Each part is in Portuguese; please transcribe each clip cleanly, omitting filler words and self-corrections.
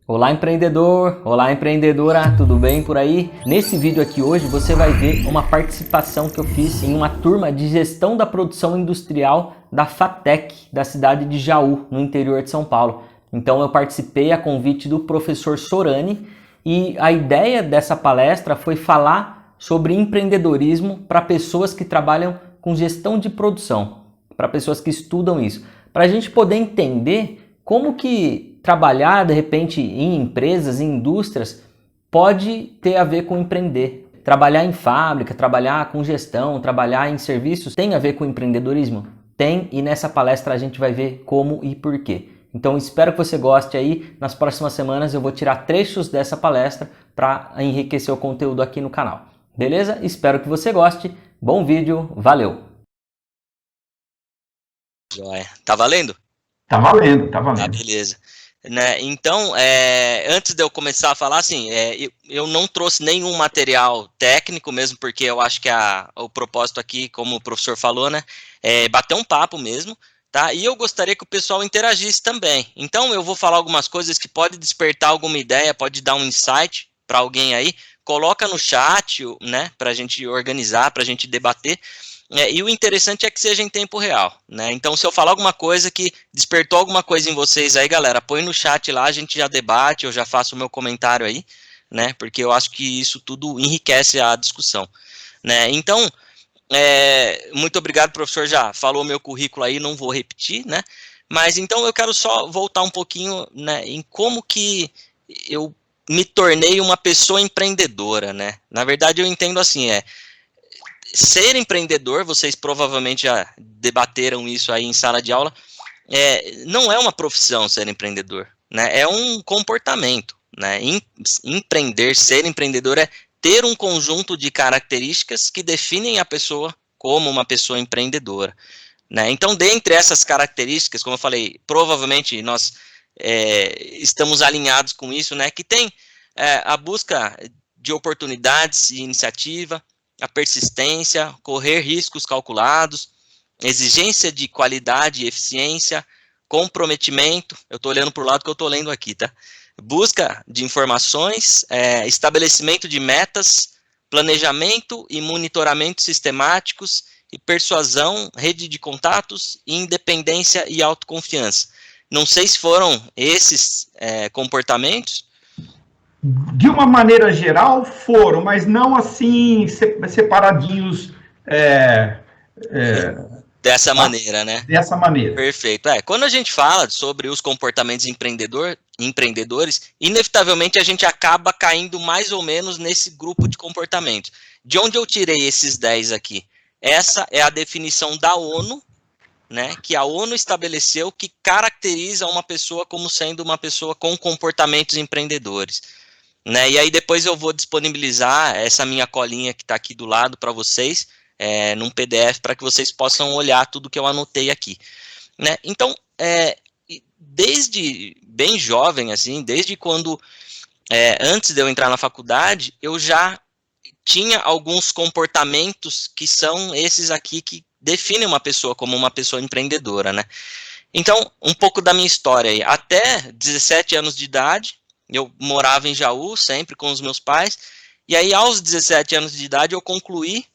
Olá empreendedor, olá empreendedora, tudo bem por aí? Nesse vídeo aqui hoje você vai ver uma participação que eu fiz em uma turma de gestão da produção industrial da FATEC, da cidade de Jaú, no interior de São Paulo. Então eu participei a convite do professor Sorani e a ideia dessa palestra foi falar sobre empreendedorismo para pessoas que trabalham com gestão de produção, para pessoas que estudam isso, para a gente poder entender como que trabalhar de repente em empresas, em indústrias, pode ter a ver com empreender. Trabalhar em fábrica, trabalhar com gestão, trabalhar em serviços, tem a ver com empreendedorismo? Tem, e nessa palestra a gente vai ver como e por quê. Então espero que você goste aí. Nas próximas semanas eu vou tirar trechos dessa palestra para enriquecer o conteúdo aqui no canal. Beleza? Espero que você goste. Bom vídeo, valeu! Joia. Tá valendo? Tá valendo, tá Tá, valendo. beleza. Né? Então, antes de eu começar a falar, assim, eu não trouxe nenhum material técnico mesmo, porque eu acho que o propósito aqui, como o professor falou, né, é bater um papo mesmo, tá? E eu gostaria que o pessoal interagisse também. Então, eu vou falar algumas coisas que pode despertar alguma ideia, pode dar um insight para alguém aí. Coloca no chat, né, para a gente organizar, para a gente debater. E o interessante é que seja em tempo real, né? Então, se eu falar alguma coisa que despertou alguma coisa em vocês aí, galera, põe no chat lá, a gente já debate, eu já faço o meu comentário aí, né? Porque eu acho que isso tudo enriquece a discussão, né? Então, muito obrigado, professor, já falou meu currículo aí, não vou repetir, né? Mas então eu quero só voltar um pouquinho, né, em como que eu me tornei uma pessoa empreendedora, né? Na verdade, eu entendo assim, ser empreendedor, vocês provavelmente já debateram isso aí em sala de aula, não é uma profissão ser empreendedor, né? É um comportamento, né? Empreender, ser empreendedor é ter um conjunto de características que definem a pessoa como uma pessoa empreendedora, né? Então, dentre essas características, como eu falei, provavelmente nós estamos alinhados com isso, né? Que tem a busca de oportunidades e iniciativa, a persistência, correr riscos calculados, exigência de qualidade e eficiência, comprometimento, eu estou olhando para o lado que eu estou lendo aqui, tá? Busca de informações, estabelecimento de metas, planejamento e monitoramento sistemáticos e persuasão, rede de contatos, independência e autoconfiança. Não sei se foram esses comportamentos. De uma maneira geral, foram, mas não assim, separadinhos Dessa maneira, né? dessa maneira. Perfeito. Quando a gente fala sobre os comportamentos empreendedores, inevitavelmente a gente acaba caindo mais ou menos nesse grupo de comportamentos. De onde eu tirei esses 10 aqui? Essa é a definição da ONU, né, que a ONU estabeleceu, que caracteriza uma pessoa como sendo uma pessoa com comportamentos empreendedores, né? E aí depois eu vou disponibilizar essa minha colinha que está aqui do lado para vocês, num PDF, para que vocês possam olhar tudo que eu anotei aqui, né? Então, desde bem jovem, assim, desde quando, antes de eu entrar na faculdade, eu já tinha alguns comportamentos que são esses aqui que definem uma pessoa como uma pessoa empreendedora, né? Então, um pouco da minha história aí. Até 17 anos de idade, eu morava em Jaú, sempre com os meus pais, e aí aos 17 anos de idade eu concluí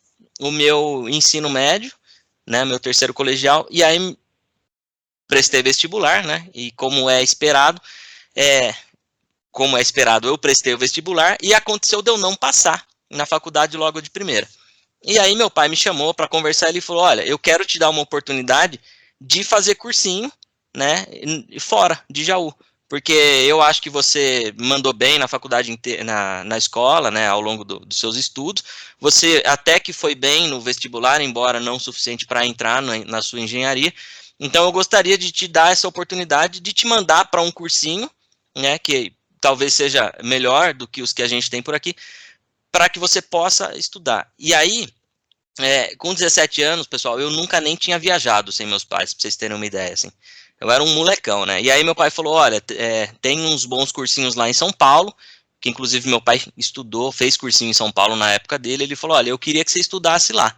o meu ensino médio, né, meu terceiro colegial, e aí prestei vestibular, né, e como é esperado, eu prestei o vestibular e aconteceu de eu não passar na faculdade logo de primeira. E aí meu pai me chamou para conversar, ele falou, olha, eu quero te dar uma oportunidade de fazer cursinho, né, fora de Jaú, porque eu acho que você mandou bem na faculdade, na escola, né, ao longo dos seus estudos, você até que foi bem no vestibular, embora não o suficiente para entrar na sua engenharia, então eu gostaria de te dar essa oportunidade de te mandar para um cursinho, né, que talvez seja melhor do que os que a gente tem por aqui, para que você possa estudar. E aí, com 17 anos, pessoal, eu nunca nem tinha viajado sem meus pais, para vocês terem uma ideia, assim. Eu era um molecão, né? E aí meu pai falou, olha, tem uns bons cursinhos lá em São Paulo, que inclusive meu pai estudou, fez cursinho em São Paulo na época dele, ele falou, olha, eu queria que você estudasse lá.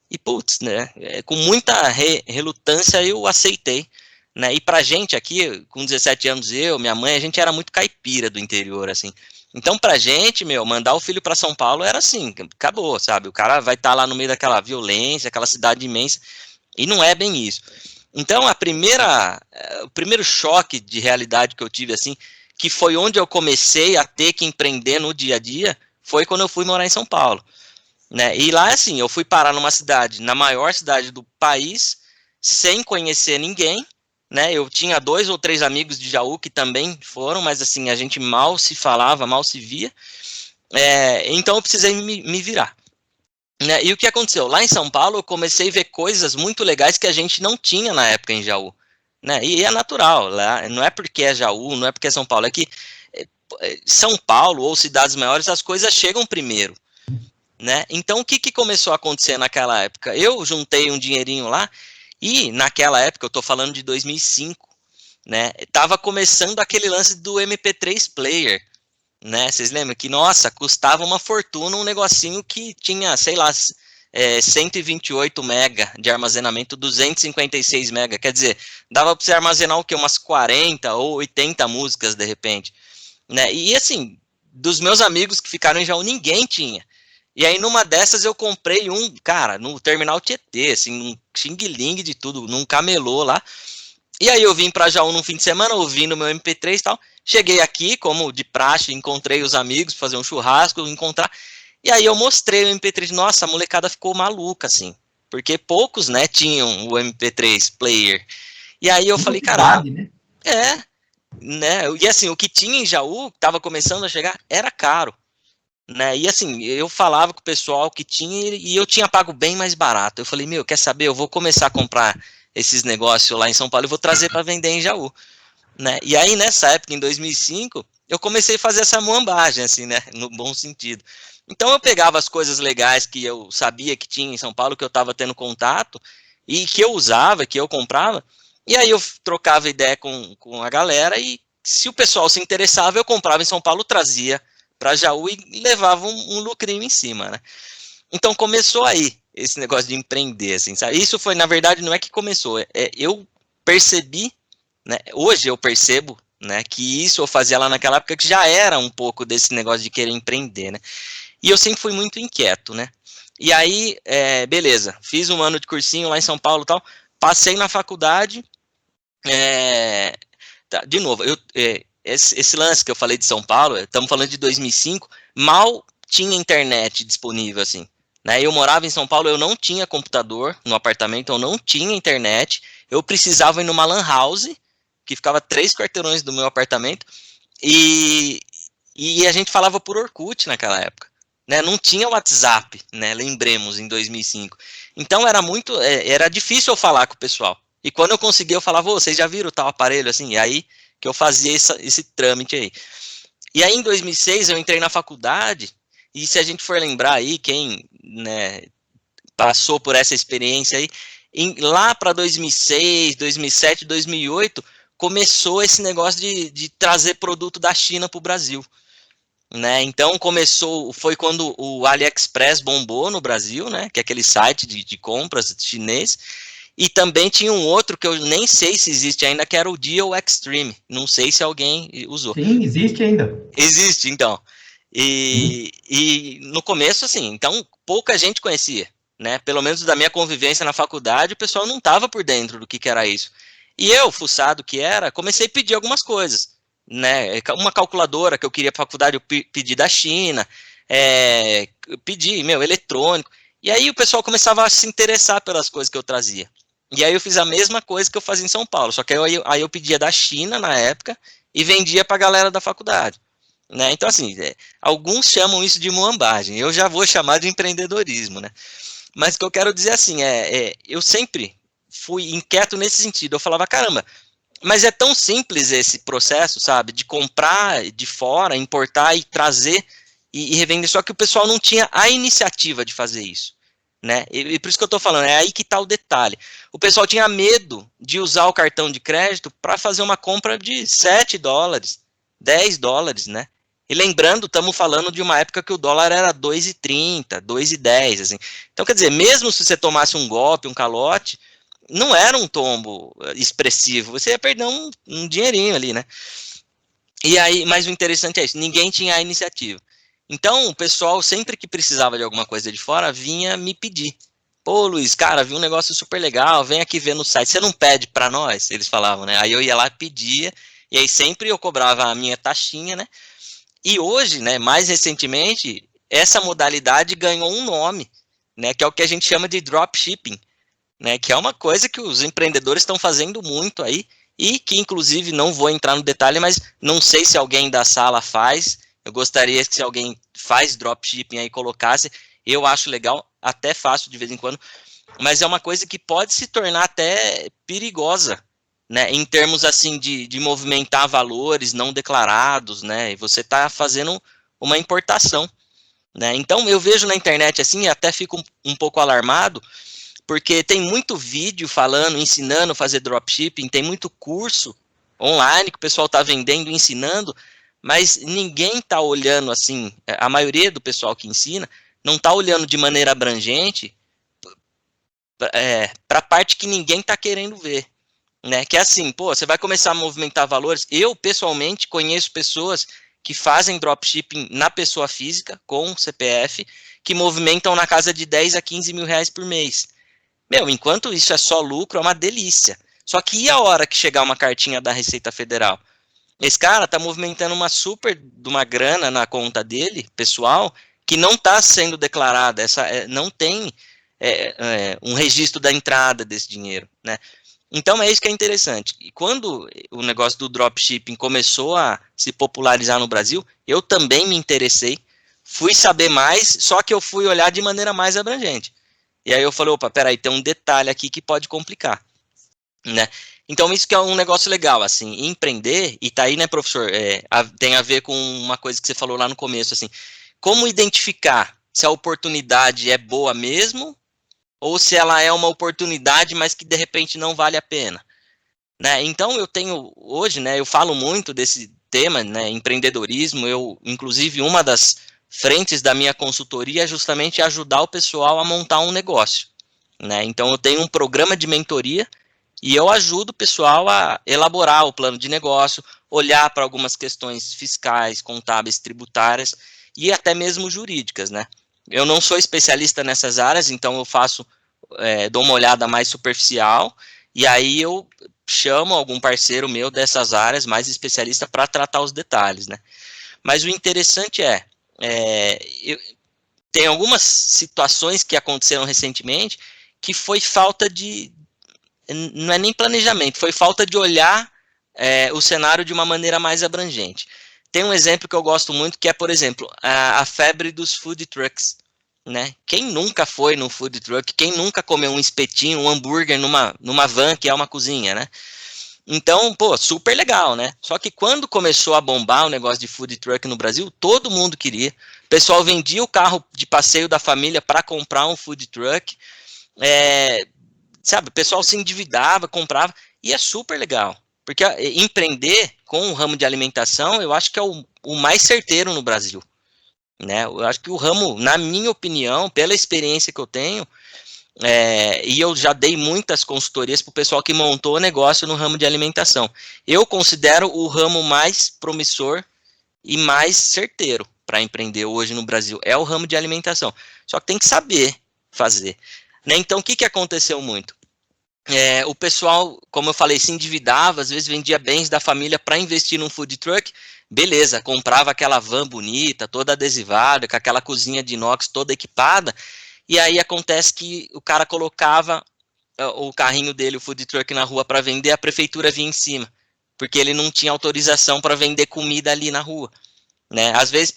E putz, né? Com muita relutância eu aceitei, né? E pra gente aqui, com 17 anos, minha mãe, a gente era muito caipira do interior, assim. Então, pra gente, mandar o filho para São Paulo era assim, acabou, sabe? O cara vai estar lá no meio daquela violência, aquela cidade imensa, e não é bem isso. Então, o primeiro choque de realidade que eu tive, assim, que foi onde eu comecei a ter que empreender no dia a dia, foi quando eu fui morar em São Paulo, né? E lá, assim, eu fui parar numa cidade, na maior cidade do país, sem conhecer ninguém, né? Eu tinha 2 ou 3 amigos de Jaú que também foram, mas assim, a gente mal se falava, mal se via, então eu precisei me virar, né? E o que aconteceu? Lá em São Paulo eu comecei a ver coisas muito legais que a gente não tinha na época em Jaú, né? E é natural, lá, não é porque é Jaú, não é porque é São Paulo, é que São Paulo ou cidades maiores, as coisas chegam primeiro, né? Então o que começou a acontecer naquela época? Eu juntei um dinheirinho lá, e naquela época, eu tô falando de 2005, né, tava começando aquele lance do MP3 player, né, vocês lembram que, nossa, custava uma fortuna um negocinho que tinha, sei lá, 128 mega de armazenamento, 256 mega, quer dizer, dava para você armazenar o quê? Umas 40 ou 80 músicas, de repente, né, e assim, dos meus amigos que ficaram em Jaú, ninguém tinha. E aí, numa dessas, eu comprei cara, no Terminal Tietê, assim, num xing-ling de tudo, num camelô lá. E aí, eu vim pra Jaú num fim de semana, ouvindo meu MP3 e tal. Cheguei aqui, como de praxe, encontrei os amigos, fazer um churrasco, encontrar. E aí, eu mostrei o MP3. Nossa, a molecada ficou maluca, assim. Porque poucos, né, tinham o MP3 player. E aí, eu falei, caramba, né? né? E assim, o que tinha em Jaú, que tava começando a chegar, era caro. Né? E assim, eu falava com o pessoal que tinha e eu tinha pago bem mais barato. Eu falei, quer saber? Eu vou começar a comprar esses negócios lá em São Paulo e vou trazer para vender em Jaú, né? E aí nessa época, em 2005, eu comecei a fazer essa muambagem, assim, né? No bom sentido. Então eu pegava as coisas legais que eu sabia que tinha em São Paulo, que eu estava tendo contato e que eu usava, que eu comprava, e aí eu trocava ideia com a galera e se o pessoal se interessava, eu comprava em São Paulo, trazia para Jaú e levava um lucrinho em cima, né? Então começou aí esse negócio de empreender, assim, sabe? Isso foi, na verdade, não é que começou, eu percebi, né? Hoje eu percebo, né, que isso eu fazia lá naquela época que já era um pouco desse negócio de querer empreender, né? E eu sempre fui muito inquieto, né? E aí, beleza, fiz um ano de cursinho lá em São Paulo e tal, passei na faculdade, de novo, esse lance que eu falei de São Paulo, estamos falando de 2005, mal tinha internet disponível, assim, né? Eu morava em São Paulo, eu não tinha computador no apartamento, eu não tinha internet, eu precisava ir numa lan house, que ficava 3 quarteirões do meu apartamento, e a gente falava por Orkut naquela época, né? Não tinha WhatsApp, né? Lembremos, em 2005. Então era difícil eu falar com o pessoal. E quando eu conseguia, eu falava, vocês já viram tal aparelho, assim, e aí que eu fazia esse trâmite aí. E aí, em 2006, eu entrei na faculdade, e se a gente for lembrar aí, quem, né, passou por essa experiência aí, lá para 2006, 2007, 2008, começou esse negócio de trazer produto da China para o Brasil, né? Então foi quando o AliExpress bombou no Brasil, né? Que é aquele site de compras chinês. E também tinha um outro que eu nem sei se existe ainda, que era o Deal Extreme. Não sei se alguém usou. Sim, existe ainda. Existe, então. E no começo, assim, então pouca gente conhecia, né? Pelo menos da minha convivência na faculdade, o pessoal não estava por dentro do que era isso. E eu, fuçado que era, comecei a pedir algumas coisas, né? Uma calculadora que eu queria para a faculdade, eu pedi da China, eu pedi, eletrônico. E aí o pessoal começava a se interessar pelas coisas que eu trazia. E aí eu fiz a mesma coisa que eu fazia em São Paulo, só que aí eu pedia da China na época e vendia para a galera da faculdade, né? Então assim, alguns chamam isso de muambagem, eu já vou chamar de empreendedorismo, né? Mas o que eu quero dizer assim, eu sempre fui inquieto nesse sentido, eu falava, caramba, mas é tão simples esse processo, sabe, de comprar de fora, importar e trazer e revender, só que o pessoal não tinha a iniciativa de fazer isso, né? E por isso que eu estou falando, é aí que está o detalhe. O pessoal tinha medo de usar o cartão de crédito para fazer uma compra de 7 dólares, 10 dólares, né? E lembrando, estamos falando de uma época que o dólar era 2,30, 2,10, assim. Então, quer dizer, mesmo se você tomasse um golpe, um calote, não era um tombo expressivo, você ia perder um dinheirinho ali, né? E aí, mas o interessante é isso, ninguém tinha a iniciativa. Então, o pessoal, sempre que precisava de alguma coisa de fora, vinha me pedir. Pô, Luiz, cara, vi um negócio super legal, vem aqui ver no site. Você não pede para nós? Eles falavam, né? Aí eu ia lá, pedia, e aí sempre eu cobrava a minha taxinha, né? E hoje, né, mais recentemente, essa modalidade ganhou um nome, né? Que é o que a gente chama de dropshipping, né? Que é uma coisa que os empreendedores estão fazendo muito aí, e que, inclusive, não vou entrar no detalhe, mas não sei se alguém da sala faz. Eu gostaria que se alguém faz dropshipping aí colocasse. Eu acho legal, até faço de vez em quando, mas é uma coisa que pode se tornar até perigosa, né, em termos assim de movimentar valores não declarados, né, e você está fazendo uma importação, né. Então eu vejo na internet assim, e até fico um pouco alarmado, porque tem muito vídeo falando, ensinando a fazer dropshipping, tem muito curso online que o pessoal está vendendo, ensinando, mas ninguém está olhando assim, a maioria do pessoal que ensina não está olhando de maneira abrangente para a parte que ninguém está querendo ver, né? Que é assim, pô, você vai começar a movimentar valores. Eu, pessoalmente, conheço pessoas que fazem dropshipping na pessoa física, com CPF, que movimentam na casa de 10 a 15 mil reais por mês. Meu, enquanto isso é só lucro, é uma delícia. Só que e a hora que chegar uma cartinha da Receita Federal? Esse cara tá movimentando uma super de uma grana na conta dele, pessoal, que não está sendo declarada, não tem um registro da entrada desse dinheiro, né? Então é isso que é interessante. E quando o negócio do dropshipping começou a se popularizar no Brasil, eu também me interessei, fui saber mais, só que eu fui olhar de maneira mais abrangente. E aí eu falei, opa, peraí, tem um detalhe aqui que pode complicar, né? Então isso que é um negócio legal, assim, empreender, e tá aí, né, professor, tem a ver com uma coisa que você falou lá no começo, assim, como identificar se a oportunidade é boa mesmo, ou se ela é uma oportunidade, mas que de repente não vale a pena, né? Então eu tenho, hoje, né, eu falo muito desse tema, né, empreendedorismo, inclusive uma das frentes da minha consultoria é justamente ajudar o pessoal a montar um negócio, né? Então eu tenho um programa de mentoria e eu ajudo o pessoal a elaborar o plano de negócio, olhar para algumas questões fiscais, contábeis, tributárias e até mesmo jurídicas, né? Eu não sou especialista nessas áreas, então eu dou uma olhada mais superficial, e aí eu chamo algum parceiro meu dessas áreas, mais especialista, para tratar os detalhes, né? Mas o interessante tem algumas situações que aconteceram recentemente que foi falta não é nem planejamento, foi falta de olhar o cenário de uma maneira mais abrangente. Tem um exemplo que eu gosto muito, que é, por exemplo, a febre dos food trucks, né? Quem nunca foi num food truck, quem nunca comeu um espetinho, um hambúrguer numa van que é uma cozinha, né? Então, pô, super legal, né? Só que quando começou a bombar o negócio de food truck no Brasil, todo mundo queria. O pessoal vendia o carro de passeio da família para comprar um food truck. Sabe, o pessoal se endividava, comprava, e é super legal. Porque empreender com o ramo de alimentação, eu acho que é o mais certeiro no Brasil, né? Eu acho que o ramo, na minha opinião, pela experiência que eu tenho, e eu já dei muitas consultorias para o pessoal que montou negócio no ramo de alimentação. Eu considero o ramo mais promissor e mais certeiro para empreender hoje no Brasil. É o ramo de alimentação. Só que tem que saber fazer, né? Então, o que aconteceu muito? O pessoal, como eu falei, se endividava, às vezes vendia bens da família para investir num food truck, beleza, comprava aquela van bonita, toda adesivada, com aquela cozinha de inox toda equipada, e aí acontece que o cara colocava o carrinho dele, o food truck, na rua para vender, a prefeitura vinha em cima, porque ele não tinha autorização para vender comida ali na rua, né? Às vezes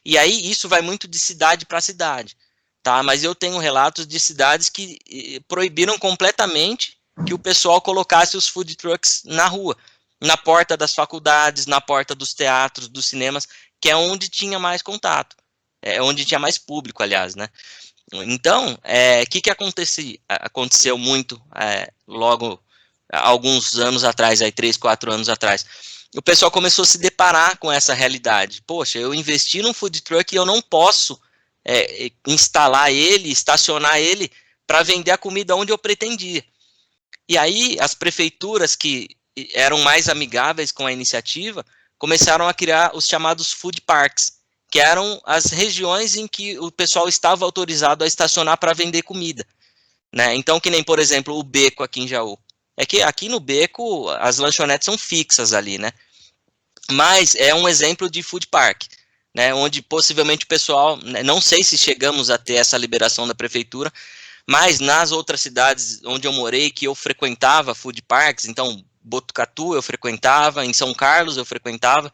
e aí isso vai muito de cidade para cidade, tá? Mas eu tenho relatos de cidades que proibiram completamente que o pessoal colocasse os food trucks na rua, na porta das faculdades, na porta dos teatros, dos cinemas, que é onde tinha mais contato, onde tinha mais público, aliás, né? Então, que aconteceu muito logo alguns anos atrás, aí 3, 4 anos atrás? O pessoal começou a se deparar com essa realidade. Poxa, eu investi num food truck e eu não posso instalar ele, estacionar ele para vender a comida onde eu pretendia. E aí as prefeituras que eram mais amigáveis com a iniciativa começaram a criar os chamados food parks, que eram as regiões em que o pessoal estava autorizado a estacionar para vender comida, né? Então, que nem, por exemplo, o Beco aqui em Jaú. É que aqui no Beco as lanchonetes são fixas ali, né? Mas é um exemplo de food park, né? Onde possivelmente o pessoal, né, não sei se chegamos a ter essa liberação da prefeitura, mas nas outras cidades onde eu morei, que eu frequentava food parks, então Botucatu eu frequentava, em São Carlos eu frequentava,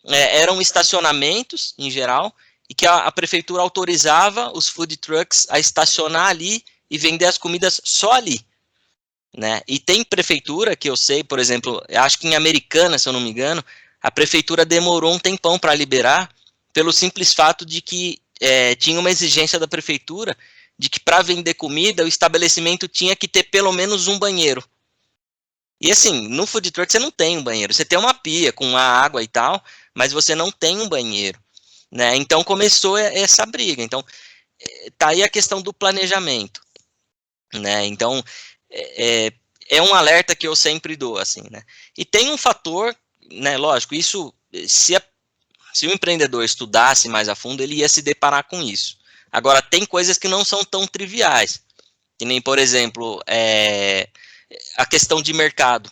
eram estacionamentos em geral, e que a prefeitura autorizava os food trucks a estacionar ali e vender as comidas só ali, né? E tem prefeitura que eu sei, por exemplo, acho que em Americana, se eu não me engano, a prefeitura demorou um tempão para liberar, pelo simples fato de que tinha uma exigência da prefeitura de que para vender comida o estabelecimento tinha que ter pelo menos um banheiro. E assim, no food truck você não tem um banheiro, você tem uma pia com a água e tal, mas você não tem um banheiro, né? Então começou essa briga. Então tá aí a questão do planejamento, né? Então é um alerta que eu sempre dou, assim, né? E tem um fator, né? Lógico, isso se o empreendedor estudasse mais a fundo, ele ia se deparar com isso. Agora, tem coisas que não são tão triviais, que nem, por exemplo, a questão de mercado,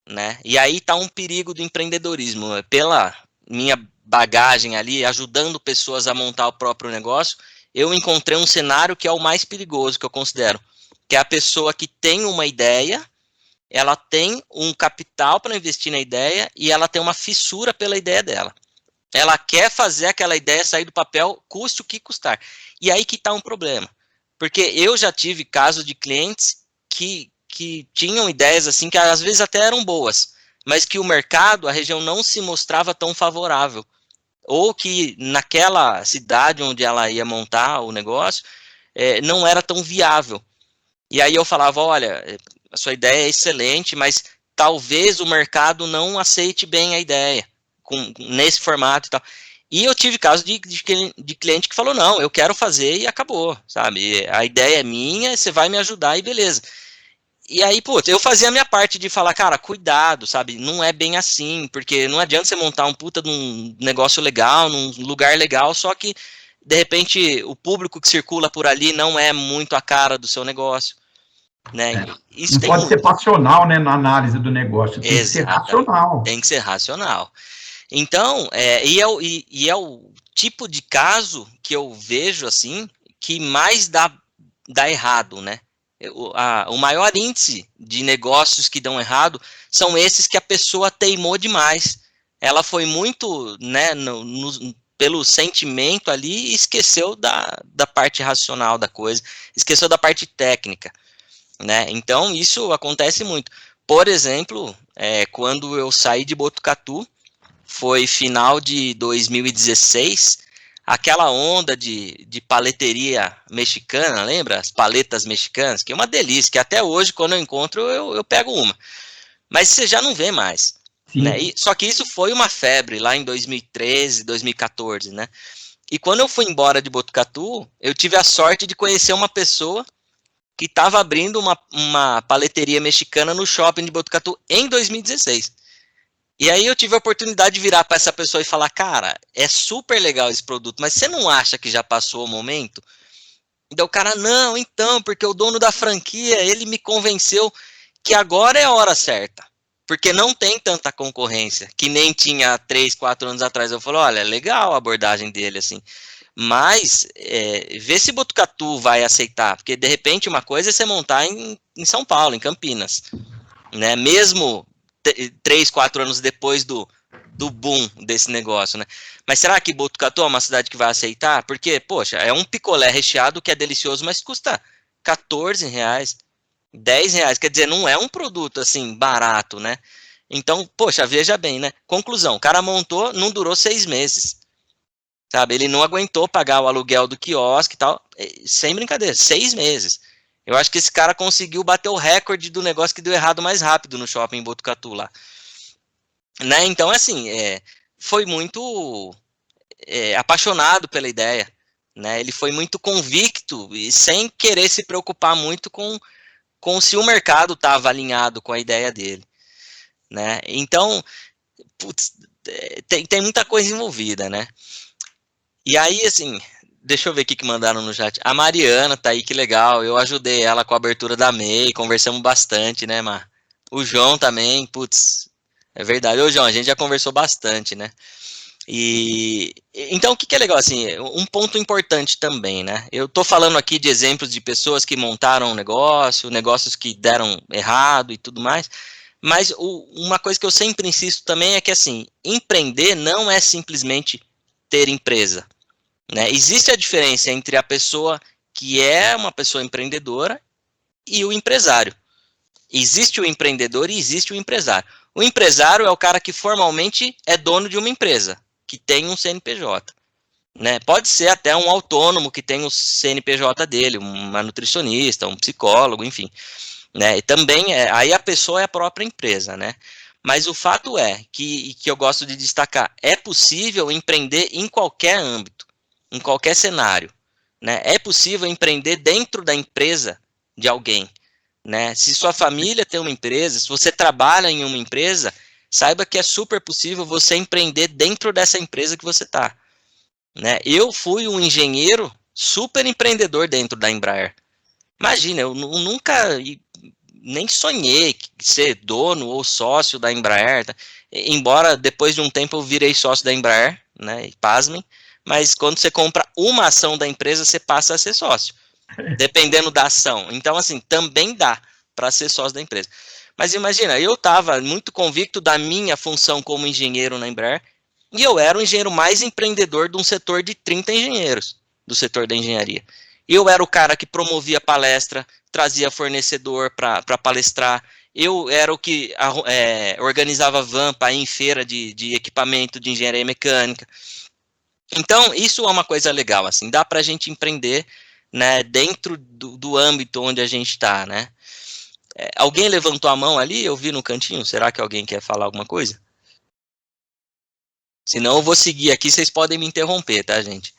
né? E aí está um perigo do empreendedorismo. Pela minha bagagem ali, ajudando pessoas a montar o próprio negócio, eu encontrei um cenário que é o mais perigoso, que eu considero, que é a pessoa que tem uma ideia, ela tem um capital para investir na ideia e ela tem uma fissura pela ideia dela. Ela quer fazer aquela ideia sair do papel, custe o que custar. E aí que está um problema. Porque eu já tive casos de clientes que tinham ideias assim, que às vezes até eram boas, mas que o mercado, a região não se mostrava tão favorável. Ou que naquela cidade onde ela ia montar o negócio, não era tão viável. E aí eu falava, olha, a sua ideia é excelente, mas talvez o mercado não aceite bem a ideia. Nesse formato e tal. E eu tive casos de cliente que falou, não, eu quero fazer e acabou, sabe? A ideia é minha, você vai me ajudar e beleza. E aí, putz, eu fazia a minha parte de falar, cara, cuidado, sabe? Não é bem assim, porque não adianta você montar um puta de um negócio legal, num lugar legal, só que, de repente, o público que circula por ali não é muito a cara do seu negócio, né? Isso não pode ser passional, né, na análise do negócio, tem que ser racional. Tem que ser racional. Então, é o tipo de caso que eu vejo, assim, que mais dá errado, né? O maior índice de negócios que dão errado são esses que a pessoa teimou demais. Ela foi muito, né, pelo sentimento ali e esqueceu da parte racional da coisa, esqueceu da parte técnica, né? Então, isso acontece muito. Por exemplo, quando eu saí de Botucatu, foi final de 2016, aquela onda de paleteria mexicana, lembra? As paletas mexicanas, que é uma delícia, que até hoje, quando eu encontro, eu pego uma. Mas você já não vê mais. Né? Só que isso foi uma febre lá em 2013, 2014, né? E quando eu fui embora de Botucatu, eu tive a sorte de conhecer uma pessoa que estava abrindo uma paleteria mexicana no shopping de Botucatu em 2016. E aí eu tive a oportunidade de virar para essa pessoa e falar, cara, é super legal esse produto, mas você não acha que já passou o momento? E daí o cara, não, então, porque o dono da franquia, ele me convenceu que agora é a hora certa, porque não tem tanta concorrência, que nem tinha 3, 4 anos atrás. Eu falei, olha, legal a abordagem dele, assim, mas vê se Botucatu vai aceitar, porque de repente uma coisa é você montar em São Paulo, em Campinas, né, mesmo 3, 4 anos depois do boom desse negócio, né? Mas será que Botucatu é uma cidade que vai aceitar? Porque, poxa, é um picolé recheado que é delicioso, mas custa R$14, R$10, quer dizer, não é um produto, assim, barato, né? Então, poxa, veja bem, né? Conclusão, o cara montou, não durou 6 meses, sabe? Ele não aguentou pagar o aluguel do quiosque e tal, sem brincadeira, 6 meses. Eu acho que esse cara conseguiu bater o recorde do negócio que deu errado mais rápido no shopping em Botucatu lá. Né? Então, assim, foi muito apaixonado pela ideia. Né? Ele foi muito convicto e sem querer se preocupar muito com com se o mercado estava alinhado com a ideia dele, né? Então, putz, tem muita coisa envolvida, né? E aí, assim, deixa eu ver o que mandaram no chat. A Mariana tá aí, que legal. Eu ajudei ela com a abertura da MEI, conversamos bastante, né, Mar? O João também, putz, é verdade. Ô, João, a gente já conversou bastante, né? E então, o que é legal, assim, um ponto importante também, né? Eu tô falando aqui de exemplos de pessoas que montaram um negócio, negócios que deram errado e tudo mais, mas uma coisa que eu sempre insisto também é que, assim, empreender não é simplesmente ter empresa, né? Existe a diferença entre a pessoa que é uma pessoa empreendedora e o empresário. Existe o empreendedor e existe o empresário. O empresário é o cara que formalmente é dono de uma empresa, que tem um CNPJ. Né? Pode ser até um autônomo que tem o CNPJ dele, uma nutricionista, um psicólogo, enfim. Né? E também, aí a pessoa é a própria empresa, né? Mas o fato é que eu gosto de destacar, é possível empreender em qualquer âmbito, em qualquer cenário. Né? É possível empreender dentro da empresa de alguém. Né? Se sua família tem uma empresa, se você trabalha em uma empresa, saiba que é super possível você empreender dentro dessa empresa que você está. Né? Eu fui um engenheiro super empreendedor dentro da Embraer. Imagina, eu nunca nem sonhei ser dono ou sócio da Embraer, tá? Embora depois de um tempo eu virei sócio da Embraer, né? E pasmem, mas quando você compra uma ação da empresa, você passa a ser sócio, dependendo da ação. Então, assim, também dá para ser sócio da empresa. Mas imagina, eu estava muito convicto da minha função como engenheiro na Embraer, e eu era o engenheiro mais empreendedor de um setor de 30 engenheiros, do setor da engenharia. Eu era o cara que promovia palestra, trazia fornecedor para palestrar, eu era o que organizava van para ir em feira de equipamento de engenharia mecânica. Então, isso é uma coisa legal, assim, dá para a gente empreender, né, dentro do âmbito onde a gente está, né? Alguém levantou a mão ali? Eu vi no cantinho. Será que alguém quer falar alguma coisa? Senão eu vou seguir aqui, vocês podem me interromper, tá, gente?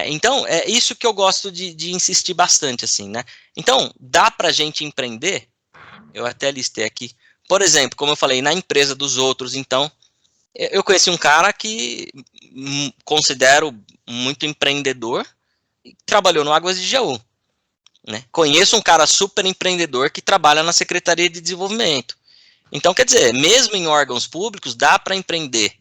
Então, é isso que eu gosto de insistir bastante, assim, né? Então, dá pra gente empreender? Eu até listei aqui. Por exemplo, como eu falei, na empresa dos outros, então, eu conheci um cara que considero muito empreendedor e trabalhou no Águas de Jaú. Né? Conheço um cara super empreendedor que trabalha na Secretaria de Desenvolvimento. Então, quer dizer, mesmo em órgãos públicos, dá para empreender.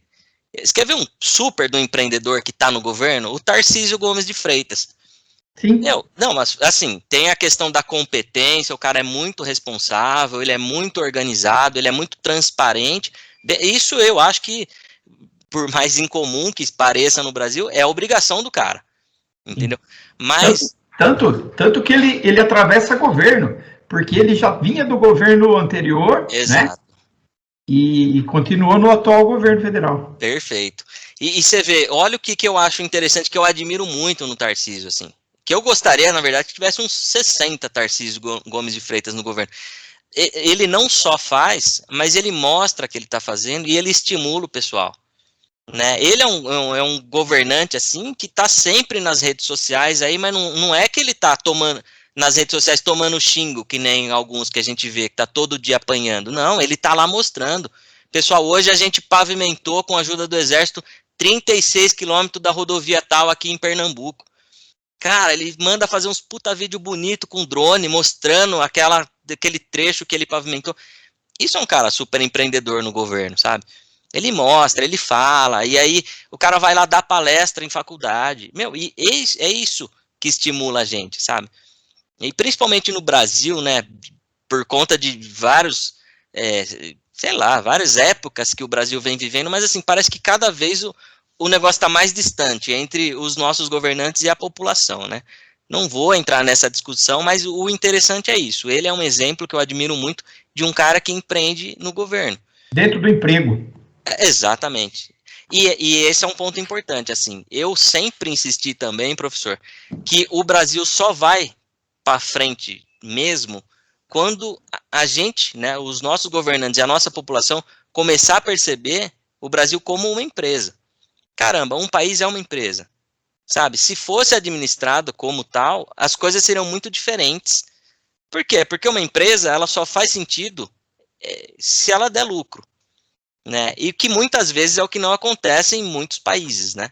Você quer ver um super do empreendedor que está no governo? O Tarcísio Gomes de Freitas. Sim. Não, mas assim, tem a questão da competência, o cara é muito responsável, ele é muito organizado, ele é muito transparente. Isso eu acho que, por mais incomum que pareça no Brasil, é a obrigação do cara. Entendeu? Mas... Tanto que ele atravessa governo, porque ele já vinha do governo anterior, Exato. Né? E continuou no atual governo federal. Perfeito. E você vê, olha o que eu acho interessante, que eu admiro muito no Tarcísio, assim. Que eu gostaria, na verdade, que tivesse uns 60 Tarcísio Gomes de Freitas no governo. Ele não só faz, mas ele mostra que ele está fazendo e ele estimula o pessoal. Né? Ele é um governante, assim, que está sempre nas redes sociais aí, mas não é que ele está nas redes sociais tomando xingo, que nem alguns que a gente vê, que está todo dia apanhando. Não, ele está lá mostrando. Pessoal, hoje a gente pavimentou, com a ajuda do Exército, 36 quilômetros da rodovia tal aqui em Pernambuco. Cara, ele manda fazer uns puta vídeo bonito com drone, mostrando aquele trecho que ele pavimentou. Isso é um cara super empreendedor no governo, sabe? Ele mostra, ele fala, e aí o cara vai lá dar palestra em faculdade. Meu, e é isso que estimula a gente, sabe? E principalmente no Brasil, né, por conta de várias épocas que o Brasil vem vivendo, mas assim, parece que cada vez o negócio está mais distante entre os nossos governantes e a população, né? Não vou entrar nessa discussão, mas o interessante é isso. Ele é um exemplo que eu admiro muito de um cara que empreende no governo. Dentro do emprego. Exatamente. E esse é um ponto importante, assim. Eu sempre insisti também, professor, que o Brasil só vai para frente mesmo quando a gente, né, os nossos governantes e a nossa população começar a perceber o Brasil como uma empresa. Caramba, um país é uma empresa, sabe? Se fosse administrado como tal, as coisas seriam muito diferentes. Por quê? Porque uma empresa, ela só faz sentido se ela der lucro, né? E que muitas vezes é o que não acontece em muitos países, né?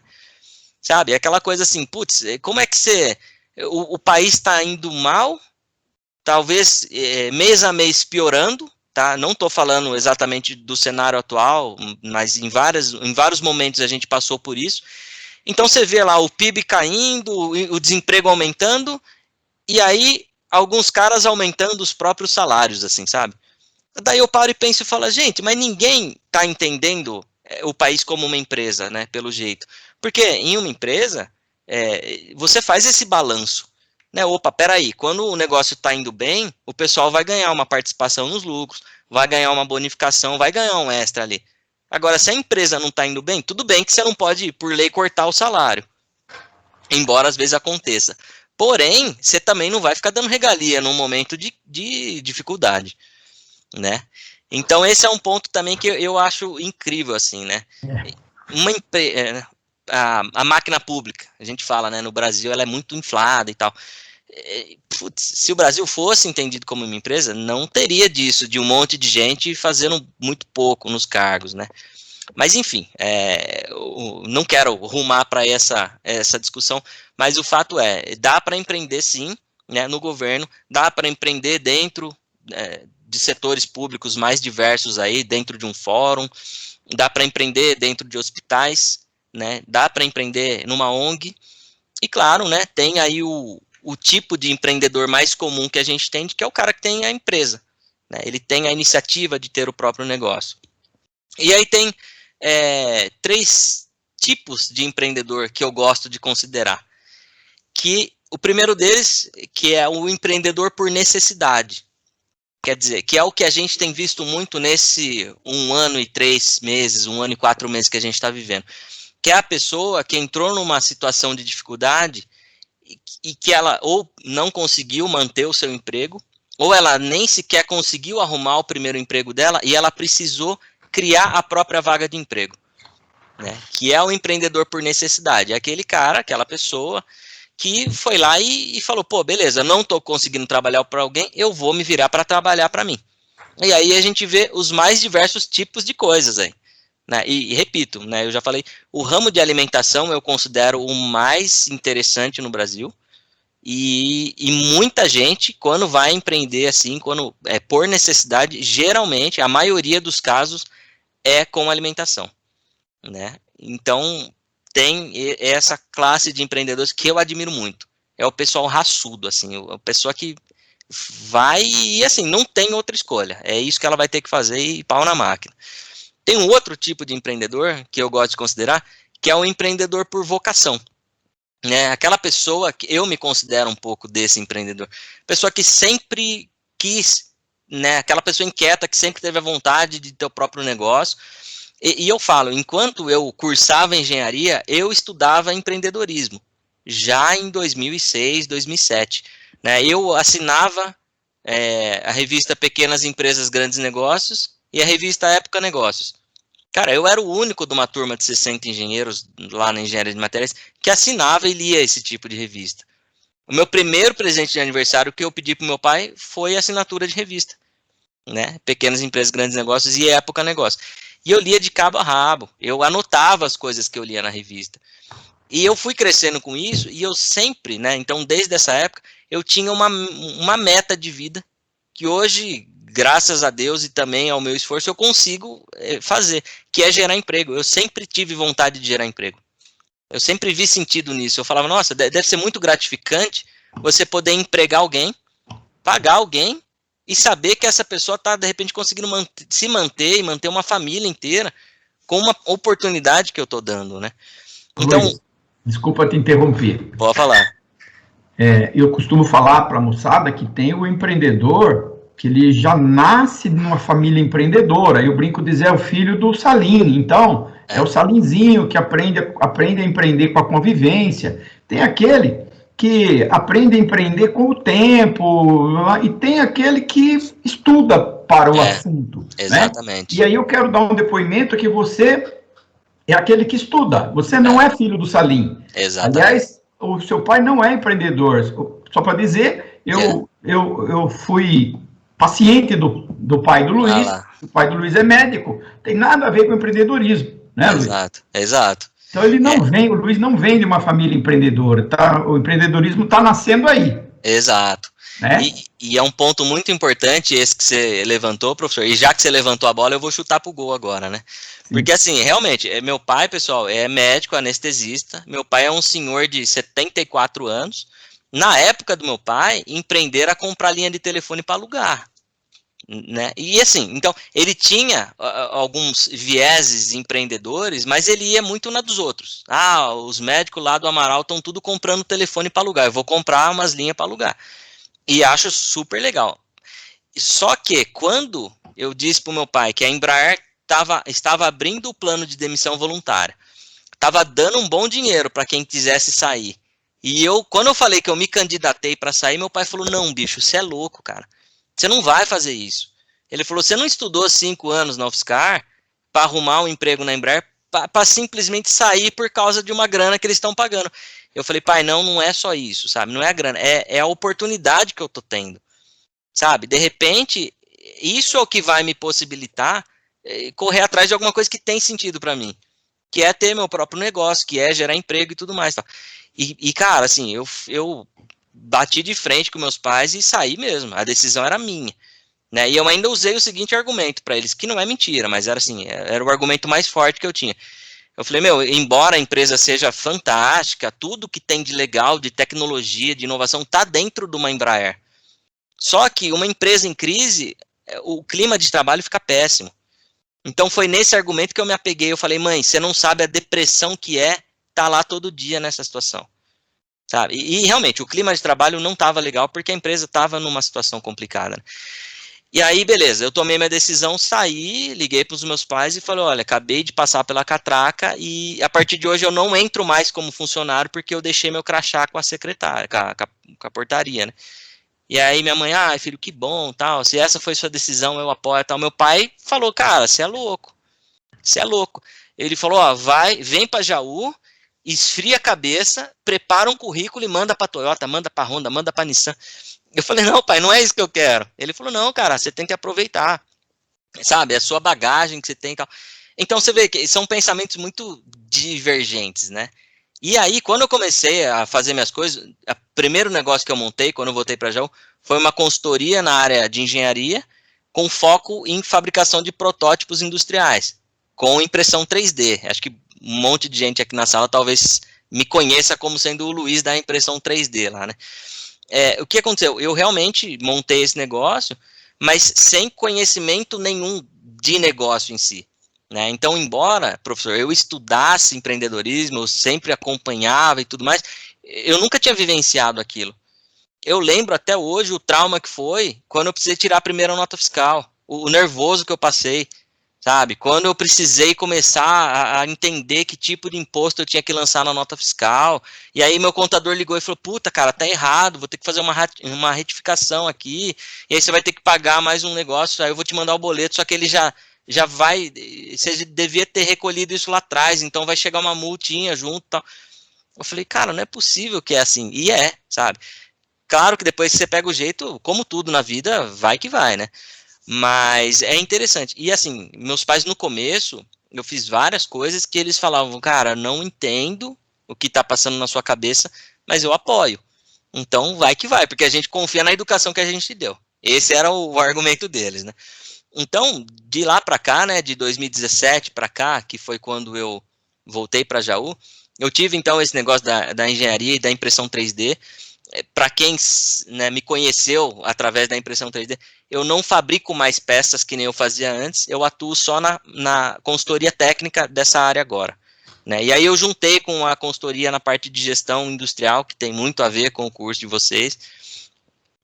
Sabe? Aquela coisa assim, putz, como é que o país está indo mal, talvez mês a mês piorando, tá? Não estou falando exatamente do cenário atual, mas em vários momentos a gente passou por isso. Então você vê lá o PIB caindo, o desemprego aumentando, e aí alguns caras aumentando os próprios salários, assim, sabe? Daí eu paro e penso e falo, gente, mas ninguém está entendendo o país como uma empresa, né, pelo jeito. Porque em uma empresa, você faz esse balanço, né? Opa, peraí, quando o negócio está indo bem, o pessoal vai ganhar uma participação nos lucros, vai ganhar uma bonificação, vai ganhar um extra ali. Agora, se a empresa não está indo bem, tudo bem que você não pode, por lei, cortar o salário, embora às vezes aconteça. Porém, você também não vai ficar dando regalia num momento de dificuldade, né? Então esse é um ponto também que eu acho incrível, assim, né? A máquina pública, a gente fala, né, no Brasil, ela é muito inflada e tal. Putz, se o Brasil fosse entendido como uma empresa, não teria disso, de um monte de gente fazendo muito pouco nos cargos, né? Mas enfim, não quero rumar para essa discussão, mas o fato dá para empreender sim, né, no governo, dá para empreender dentro de setores públicos mais diversos aí, dentro de um fórum, dá para empreender dentro de hospitais, né, dá para empreender numa ONG, e claro, né, tem aí o tipo de empreendedor mais comum que a gente tem, que é o cara que tem a empresa, né, ele tem a iniciativa de ter o próprio negócio. E aí tem 3 tipos de empreendedor que eu gosto de considerar, que o primeiro deles, que é o empreendedor por necessidade. Quer dizer, que é o que a gente tem visto muito nesse 1 ano e 3 meses, 1 ano e 4 meses que a gente está vivendo. Que é a pessoa que entrou numa situação de dificuldade e que ela ou não conseguiu manter o seu emprego, ou ela nem sequer conseguiu arrumar o primeiro emprego dela e ela precisou criar a própria vaga de emprego, né? Que é o empreendedor por necessidade. É aquele cara, aquela pessoa que foi lá e falou, pô, beleza, não estou conseguindo trabalhar para alguém, eu vou me virar para trabalhar para mim. E aí a gente vê os mais diversos tipos de coisas aí, né? E repito, né, eu já falei, o ramo de alimentação eu considero o mais interessante no Brasil, e muita gente, quando vai empreender assim, quando por necessidade, geralmente, a maioria dos casos é com alimentação, né? Então tem essa classe de empreendedores que eu admiro muito. É o pessoal raçudo, assim, a pessoa que vai e, assim, não tem outra escolha. É isso que ela vai ter que fazer e pau na máquina. Tem um outro tipo de empreendedor que eu gosto de considerar, que é o empreendedor por vocação, né? Aquela pessoa que eu me considero um pouco desse empreendedor. Pessoa que sempre quis, né? Aquela pessoa inquieta que sempre teve a vontade de ter o próprio negócio. E eu falo, enquanto eu cursava engenharia, eu estudava empreendedorismo, já em 2006, 2007. Né? Eu assinava a revista Pequenas Empresas, Grandes Negócios e a revista Época Negócios. Cara, eu era o único de uma turma de 60 engenheiros lá na Engenharia de Materiais que assinava e lia esse tipo de revista. O meu primeiro presente de aniversário que eu pedi para o meu pai foi a assinatura de revista, né? Pequenas Empresas, Grandes Negócios e Época Negócios. E eu lia de cabo a rabo, eu anotava as coisas que eu lia na revista. E eu fui crescendo com isso, e eu sempre, né, então desde essa época, eu tinha uma meta de vida, que hoje, graças a Deus e também ao meu esforço, eu consigo fazer, que é gerar emprego. Eu sempre tive vontade de gerar emprego. Eu sempre vi sentido nisso. Eu falava, nossa, deve ser muito gratificante você poder empregar alguém, pagar alguém, e saber que essa pessoa está, de repente, conseguindo se manter e manter uma família inteira com uma oportunidade que eu estou dando, né? Então, Luiz, desculpa te interromper. Pode falar. Eu costumo falar para a moçada que tem o empreendedor que ele já nasce numa família empreendedora. Eu brinco dizer, é o filho do Salim. Então, é o Salinzinho que aprende a empreender com a convivência. Tem aquele que aprende a empreender com o tempo, e tem aquele que estuda para o assunto. Exatamente. Né? E aí eu quero dar um depoimento que você é aquele que estuda, você não é filho do Salim. Exatamente. Aliás, o seu pai não é empreendedor, só para dizer, eu fui paciente do pai do Ah Luiz, lá, o pai do Luiz é médico, tem nada a ver com empreendedorismo, né, Luiz? exato, exato. Então ele É, não vem, o Luiz não vem de uma família empreendedora, tá? O empreendedorismo está nascendo aí, exato. né? E é um ponto muito importante esse que você levantou, professor, e já que você levantou a bola, eu vou chutar pro gol agora, né? Sim. Porque assim, realmente, meu pai, pessoal, é médico anestesista, meu pai é um senhor de 74 anos, na época do meu pai, empreender a comprar linha de telefone para alugar. Né? E assim, então, ele tinha alguns vieses empreendedores, mas ele ia muito na dos outros. Ah, os médicos lá do Amaral estão tudo comprando telefone para alugar, eu vou comprar umas linhas para alugar. E acho super legal. Só que quando eu disse para o meu pai que a Embraer estava abrindo o plano de demissão voluntária, estava dando um bom dinheiro para quem quisesse sair. E quando eu falei que eu me candidatei para sair, meu pai falou: não, bicho, você é louco, cara. Você não vai fazer isso. Ele falou: você não estudou 5 anos na UFSCar para arrumar um emprego na Embraer para simplesmente sair por causa de uma grana que eles estão pagando. Eu falei: pai, não é só isso, sabe? Não é a grana, é a oportunidade que eu tô tendo, sabe? De repente, isso é o que vai me possibilitar correr atrás de alguma coisa que tem sentido para mim, que é ter meu próprio negócio, que é gerar emprego e tudo mais. Tá? Cara, assim, eu bati de frente com meus pais e saí mesmo. A decisão era minha. Né? E eu ainda usei o seguinte argumento para eles, que não é mentira, mas era assim, era o argumento mais forte que eu tinha. Eu falei, meu, embora a empresa seja fantástica, tudo que tem de legal, de tecnologia, de inovação, está dentro de uma Embraer. Só que uma empresa em crise, o clima de trabalho fica péssimo. Então foi nesse argumento que eu me apeguei. Eu falei, mãe, você não sabe a depressão que é estar lá todo dia nessa situação. Sabe? E realmente, o clima de trabalho não estava legal porque a empresa estava numa situação complicada. Né? E aí, beleza, eu tomei minha decisão, saí, liguei para os meus pais e falei, olha, acabei de passar pela catraca e a partir de hoje eu não entro mais como funcionário porque eu deixei meu crachá com a secretária, com a portaria, né? E aí minha mãe, filho, que bom, tal, se essa foi sua decisão, eu apoio, tal. Meu pai falou, cara, você é louco, você é louco. Ele falou, vem para Jaú, esfria a cabeça, prepara um currículo e manda para Toyota, manda para Honda, manda para Nissan. Eu falei, não, pai, não é isso que eu quero. Ele falou, não, cara, você tem que aproveitar, sabe, é a sua bagagem que você tem e tal. Então você vê que são pensamentos muito divergentes, né? E aí, quando eu comecei a fazer minhas coisas, o primeiro negócio que eu montei, quando eu voltei para Jaú, foi uma consultoria na área de engenharia, com foco em fabricação de protótipos industriais, com impressão 3D. Acho que um monte de gente aqui na sala talvez me conheça como sendo o Luiz da impressão 3D lá, né? O que aconteceu? Eu realmente montei esse negócio, mas sem conhecimento nenhum de negócio em si. Né? Então, embora, professor, eu estudasse empreendedorismo, eu sempre acompanhava e tudo mais, eu nunca tinha vivenciado aquilo. Eu lembro até hoje o trauma que foi quando eu precisei tirar a primeira nota fiscal, o nervoso que eu passei, sabe? Quando eu precisei começar a entender que tipo de imposto eu tinha que lançar na nota fiscal, e aí meu contador ligou e falou, puta, cara, tá errado, vou ter que fazer uma retificação aqui, e aí você vai ter que pagar mais um negócio, aí eu vou te mandar o boleto, só que ele já vai, você devia ter recolhido isso lá atrás, então vai chegar uma multinha junto e tal. Eu falei, cara, não é possível que é assim, e sabe? Claro que depois que você pega o jeito, como tudo na vida, vai que vai, né? Mas é interessante. E assim, meus pais no começo, eu fiz várias coisas que eles falavam, cara, não entendo o que tá passando na sua cabeça, mas eu apoio. Então vai que vai, porque a gente confia na educação que a gente deu. Esse era o argumento deles, né? Então, de lá para cá, né, de 2017 para cá, que foi quando eu voltei para Jaú, eu tive então esse negócio da engenharia e da impressão 3D. Para quem, né, me conheceu através da impressão 3D, eu não fabrico mais peças que nem eu fazia antes, eu atuo só na consultoria técnica dessa área agora. Né? E aí eu juntei com a consultoria na parte de gestão industrial, que tem muito a ver com o curso de vocês.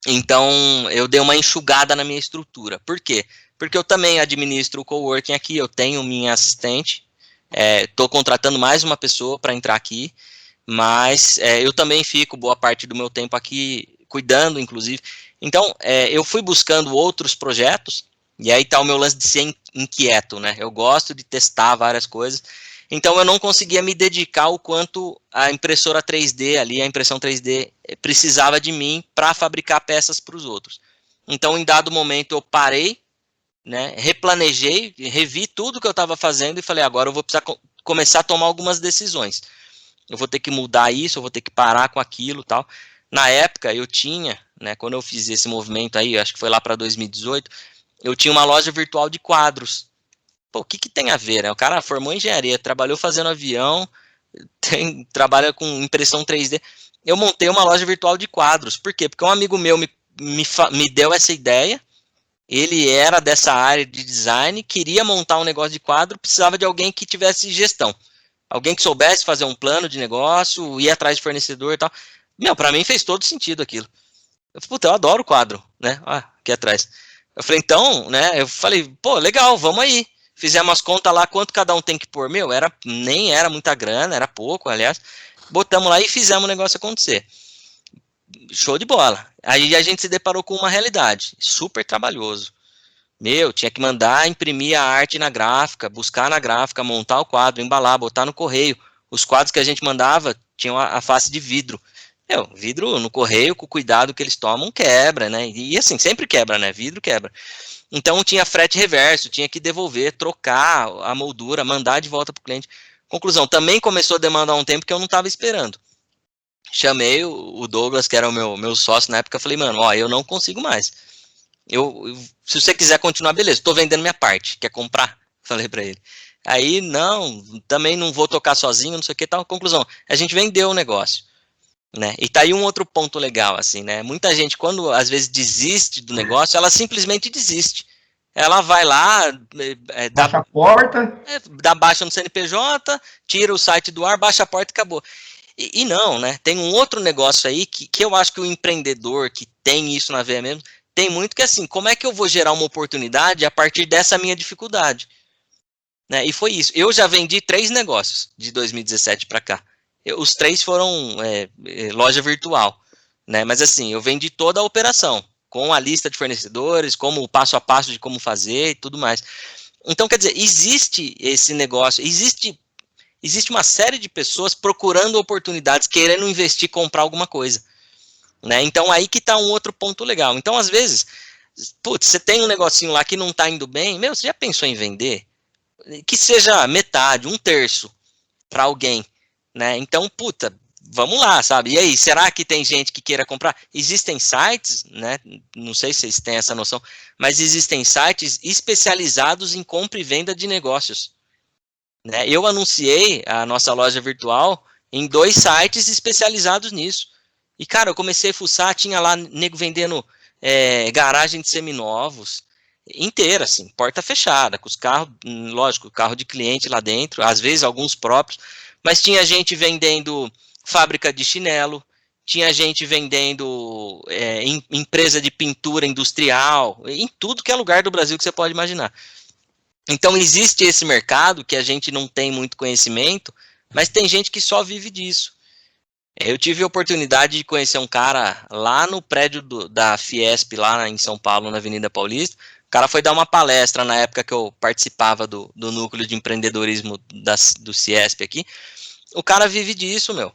Então, eu dei uma enxugada na minha estrutura. Por quê? Porque eu também administro o coworking aqui, eu tenho minha assistente, estou contratando mais uma pessoa para entrar aqui, mas eu também fico boa parte do meu tempo aqui cuidando, inclusive. Então, eu fui buscando outros projetos, e aí está o meu lance de ser inquieto, né? Eu gosto de testar várias coisas, Então eu não conseguia me dedicar o quanto a impressora 3D ali, a impressão 3D precisava de mim para fabricar peças para os outros. Então em dado momento eu parei, né, replanejei, revi tudo que eu estava fazendo e falei, agora eu vou precisar começar a tomar algumas decisões. Eu vou ter que mudar isso, eu vou ter que parar com aquilo, tal. Na época eu tinha, né, quando eu fiz esse movimento aí, acho que foi lá para 2018, eu tinha uma loja virtual de quadros. Pô, o que tem a ver, né? O cara formou em engenharia, trabalhou fazendo avião, trabalha com impressão 3D. Eu montei uma loja virtual de quadros. Por quê? Porque um amigo meu me deu essa ideia. Ele era dessa área de design, queria montar um negócio de quadro, precisava de alguém que tivesse gestão. Alguém que soubesse fazer um plano de negócio, ir atrás de fornecedor e tal. Meu, pra mim fez todo sentido aquilo. Eu falei, puta, eu adoro quadro, né? Aqui atrás. Eu falei, então, né? Eu falei, pô, legal, vamos aí. Fizemos as contas lá, quanto cada um tem que pôr. Meu, nem era muita grana, era pouco, aliás. Botamos lá e fizemos o negócio acontecer. Show de bola. Aí a gente se deparou com uma realidade, super trabalhoso. Meu, tinha que mandar imprimir a arte na gráfica, buscar na gráfica, montar o quadro, embalar, botar no correio. Os quadros que a gente mandava tinham a face de vidro. Meu, vidro no correio, com o cuidado que eles tomam, quebra, né? E assim, sempre quebra, né? Vidro quebra. Então tinha frete reverso, tinha que devolver, trocar a moldura, mandar de volta para o cliente. Conclusão, também começou a demandar um tempo que eu não estava esperando. Chamei o Douglas, que era o meu sócio na época, falei, mano, ó, eu não consigo mais. Se você quiser continuar, beleza, tô vendendo minha parte, quer comprar? Falei para ele. Aí, não, também não vou tocar sozinho, não sei o que tal. Conclusão, a gente vendeu o negócio. Né? E tá aí um outro ponto legal, assim, né? Muita gente, quando às vezes desiste do negócio, ela simplesmente desiste. Ela vai lá, baixa a porta, dá baixa no CNPJ, tira o site do ar, baixa a porta e acabou. E não, né? Tem um outro negócio aí que eu acho que o empreendedor que tem isso na veia mesmo, tem muito que assim, como é que eu vou gerar uma oportunidade a partir dessa minha dificuldade? Né? E foi isso. Eu já vendi 3 negócios de 2017 para cá. Os 3 foram loja virtual, né? Mas assim, eu vendi toda a operação, com a lista de fornecedores, como o passo a passo de como fazer e tudo mais. Então, quer dizer, existe esse negócio, existe uma série de pessoas procurando oportunidades, querendo investir, comprar alguma coisa. Né? Então, aí que está um outro ponto legal. Então, às vezes, putz, você tem um negocinho lá que não está indo bem, meu, você já pensou em vender? Que seja metade, 1/3 para alguém. Né? Então, puta, vamos lá, sabe? E aí, será que tem gente que queira comprar? Existem sites, né? Não sei se vocês têm essa noção, mas existem sites especializados em compra e venda de negócios. Né? Eu anunciei a nossa loja virtual em 2 sites especializados nisso. E, cara, eu comecei a fuçar, tinha lá nego vendendo garagem de seminovos, inteira, assim, porta fechada, com os carros, lógico, carro de cliente lá dentro, às vezes alguns próprios, mas tinha gente vendendo fábrica de chinelo, tinha gente vendendo empresa de pintura industrial, em tudo que é lugar do Brasil que você pode imaginar. Então existe esse mercado que a gente não tem muito conhecimento, mas tem gente que só vive disso. Eu tive a oportunidade de conhecer um cara lá no prédio da Fiesp, lá em São Paulo, na Avenida Paulista. O cara foi dar uma palestra na época que eu participava do núcleo de empreendedorismo do Ciesp aqui. O cara vive disso, meu.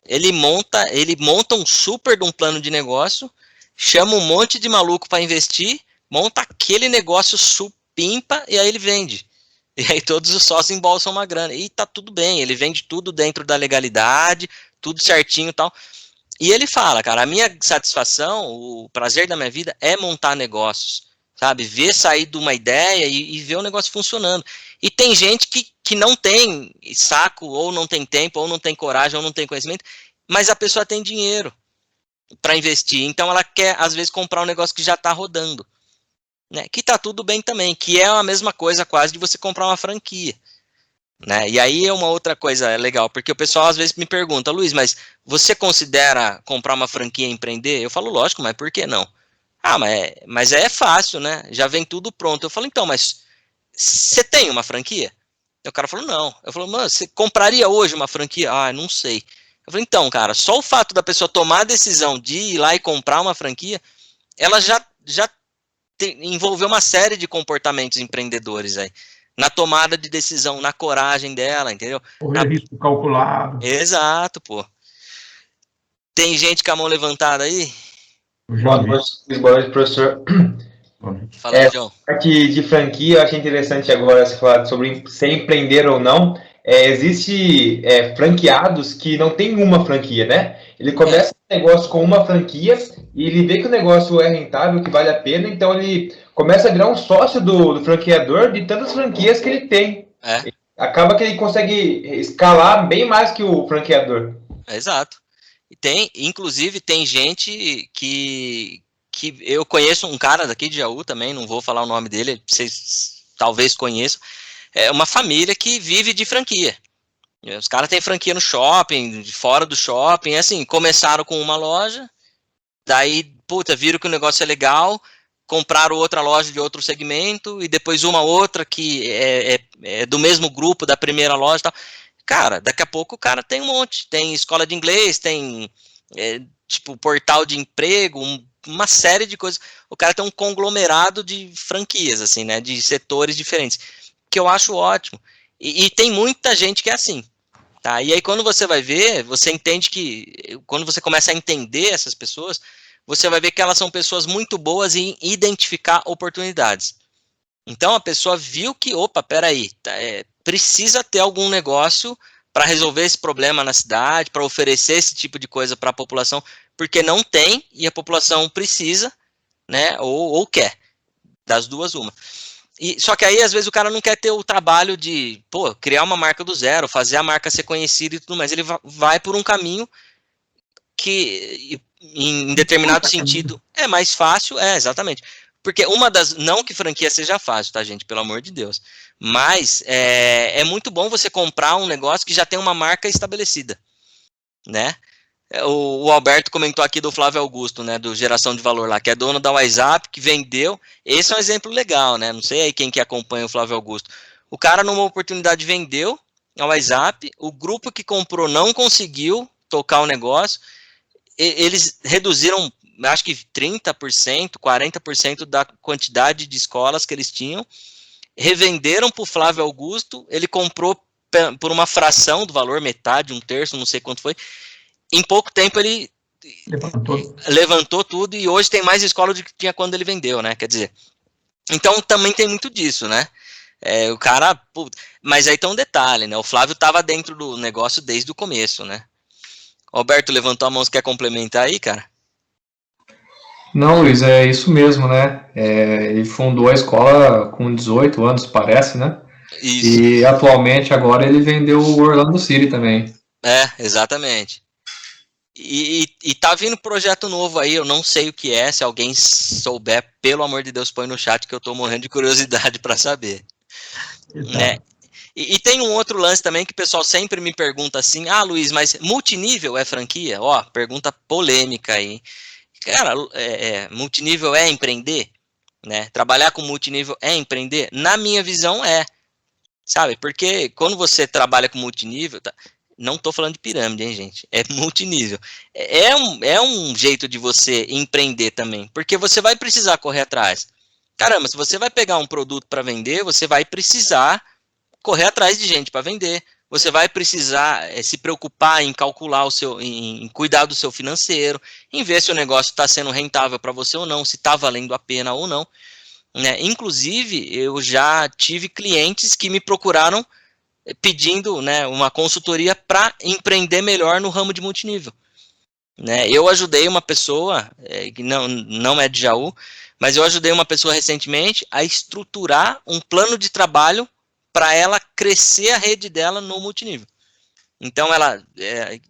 Ele monta um super de um plano de negócio, chama um monte de maluco para investir, monta aquele negócio supimpa e aí ele vende. E aí todos os sócios embolsam uma grana. E tá tudo bem, ele vende tudo dentro da legalidade, tudo certinho e tal. E ele fala, cara, a minha satisfação, o prazer da minha vida é montar negócios, sabe? Ver sair de uma ideia e ver o negócio funcionando. E tem gente que não tem saco, ou não tem tempo, ou não tem coragem, ou não tem conhecimento, mas a pessoa tem dinheiro para investir. Então ela quer, às vezes, comprar um negócio que já está rodando. Né? Que tá tudo bem também, que é a mesma coisa quase de você comprar uma franquia. Né? E aí é uma outra coisa legal, porque o pessoal às vezes me pergunta, Luiz, mas você considera comprar uma franquia e empreender? Eu falo, lógico, mas por que não? Mas é fácil, né? Já vem tudo pronto. Eu falo, então, mas você tem uma franquia? E o cara falou, não. Eu falo, mano, você compraria hoje uma franquia? Ah, não sei. Eu falei, então, cara, só o fato da pessoa tomar a decisão de ir lá e comprar uma franquia, ela já envolveu uma série de comportamentos empreendedores aí. na tomada de decisão, na coragem dela, entendeu? Correr risco calculado. Exato, pô. Tem gente com a mão levantada aí? Boa noite, professor. Fala aí, João. Parte de franquia, eu achei interessante agora você falar sobre ser empreender ou não. Existe franqueados que não tem uma franquia, né? Ele começa um negócio com uma franquia e ele vê que o negócio é rentável, que vale a pena, então ele começa a virar um sócio do franqueador de tantas franquias que ele tem. Acaba que ele consegue escalar bem mais que o franqueador. Exato. Inclusive, tem gente que eu conheço um cara daqui de Jaú também, não vou falar o nome dele, vocês talvez conheçam, é uma família que vive de franquia. Os caras têm franquia no shopping, fora do shopping, assim, começaram com uma loja, daí, viram que o negócio é legal, compraram outra loja de outro segmento, e depois uma outra que é do mesmo grupo da primeira loja e tal. Cara, daqui a pouco o cara tem um monte, tem escola de inglês, tem portal de emprego, uma série de coisas. O cara tem um conglomerado de franquias, assim, né, de setores diferentes, que eu acho ótimo. E tem muita gente que é assim, tá? E aí quando você vai ver, você entende que, quando você começa a entender essas pessoas, você vai ver que elas são pessoas muito boas em identificar oportunidades. Então a pessoa viu que, peraí, precisa ter algum negócio para resolver esse problema na cidade, para oferecer esse tipo de coisa para a população, porque não tem e a população precisa, né, ou quer, das duas uma. Só que aí às vezes o cara não quer ter o trabalho de, criar uma marca do zero, fazer a marca ser conhecida e tudo mais, ele vai por um caminho que em determinado sentido é mais fácil, exatamente. Porque não que franquia seja fácil, tá, gente? Pelo amor de Deus. Mas é muito bom você comprar um negócio que já tem uma marca estabelecida, né? O Alberto comentou aqui do Flávio Augusto, né? Do Geração de Valor lá, que é dono da WhatsApp, que vendeu. Esse é um exemplo legal, né? Não sei aí quem que acompanha o Flávio Augusto. O cara, numa oportunidade, vendeu a WhatsApp, o grupo que comprou não conseguiu tocar o negócio, eles reduziram, acho que 30%, 40% da quantidade de escolas que eles tinham, revenderam para o Flávio Augusto, ele comprou por uma fração do valor, metade, um terço, não sei quanto foi. Em pouco tempo ele levantou tudo e hoje tem mais escola do que tinha quando ele vendeu, né? Quer dizer, então também tem muito disso, né? O cara, mas aí tem um detalhe, né? O Flávio estava dentro do negócio desde o começo, né? Alberto levantou a mão, você quer complementar aí, cara? Não, Luiz, é isso mesmo, né? Ele fundou a escola com 18 anos, parece, né? Isso. E atualmente agora ele vendeu o Orlando City também. Exatamente. E tá vindo projeto novo aí, eu não sei o que é, se alguém souber, pelo amor de Deus, põe no chat que eu tô morrendo de curiosidade para saber. Né? E tem um outro lance também que o pessoal sempre me pergunta assim, Luiz, mas multinível é franquia? Pergunta polêmica aí. Cara, multinível é empreender? Né? Trabalhar com multinível é empreender? Na minha visão sabe? Porque quando você trabalha com multinível, não estou falando de pirâmide, hein, gente? É multinível. É um jeito de você empreender também, porque você vai precisar correr atrás. Caramba, se você vai pegar um produto para vender, você vai precisar correr atrás de gente para vender. Você vai precisar se preocupar em calcular em cuidar do seu financeiro, em ver se o negócio está sendo rentável para você ou não, se está valendo a pena ou não. Né? Inclusive, eu já tive clientes que me procuraram pedindo, né, uma consultoria para empreender melhor no ramo de multinível. Né? Eu ajudei uma pessoa, que não é de Jaú, mas eu ajudei uma pessoa recentemente a estruturar um plano de trabalho para ela crescer a rede dela no multinível. Então,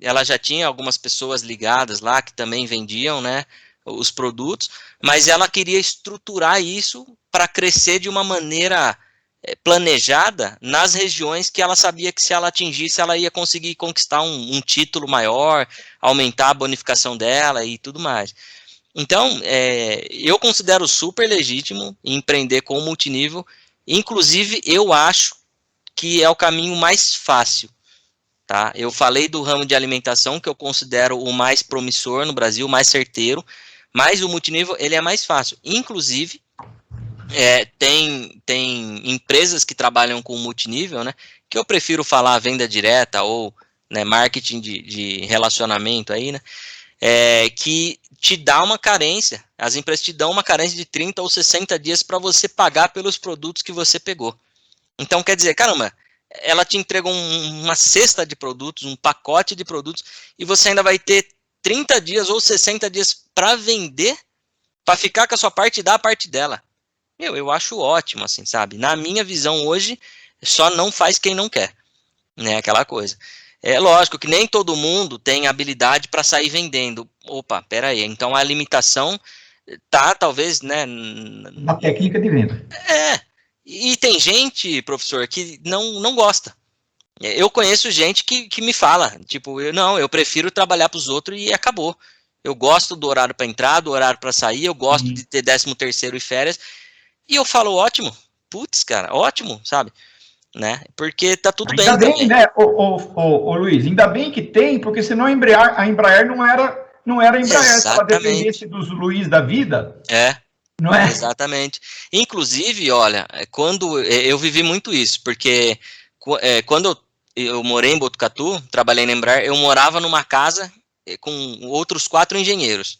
ela já tinha algumas pessoas ligadas lá que também vendiam, né, os produtos, mas ela queria estruturar isso para crescer de uma maneira planejada nas regiões que ela sabia que se ela atingisse, ela ia conseguir conquistar um título maior, aumentar a bonificação dela e tudo mais. Então, eu considero super legítimo empreender com multinível. Inclusive, eu acho que é o caminho mais fácil. Tá? Eu falei do ramo de alimentação, que eu considero o mais promissor no Brasil, o mais certeiro, mas o multinível ele é mais fácil. Inclusive, Tem empresas que trabalham com multinível, né? Que eu prefiro falar venda direta ou, né, marketing de relacionamento aí, né? Que te dá uma carência. As empresas te dão uma carência de 30 ou 60 dias para você pagar pelos produtos que você pegou. Então, quer dizer, caramba, ela te entrega uma cesta de produtos, um pacote de produtos, e você ainda vai ter 30 dias ou 60 dias para vender, para ficar com a sua parte e dar a parte dela. Eu acho ótimo, assim, sabe? Na minha visão hoje, só não faz quem não quer, né? Aquela coisa. É lógico que nem todo mundo tem habilidade para sair vendendo. Opa, pera aí. Então a limitação tá, talvez, né? Na técnica de venda. E tem gente, professor, que não gosta. Eu conheço gente que me fala, tipo, eu prefiro trabalhar para os outros e acabou. Eu gosto do horário para entrar, do horário para sair, eu gosto de ter 13º e férias. E eu falo, ótimo, putz, cara, ótimo, sabe? Né? Porque tá tudo Ainda bem bem, também. né, ô Luiz, ainda bem que tem, porque senão a Embraer não era a Embraer, se ela dependesse dos Luiz da vida, não é? Exatamente. Inclusive, olha, quando eu vivi muito isso, porque quando eu morei em Botucatu, trabalhei na Embraer, eu morava numa casa com outros 4 engenheiros.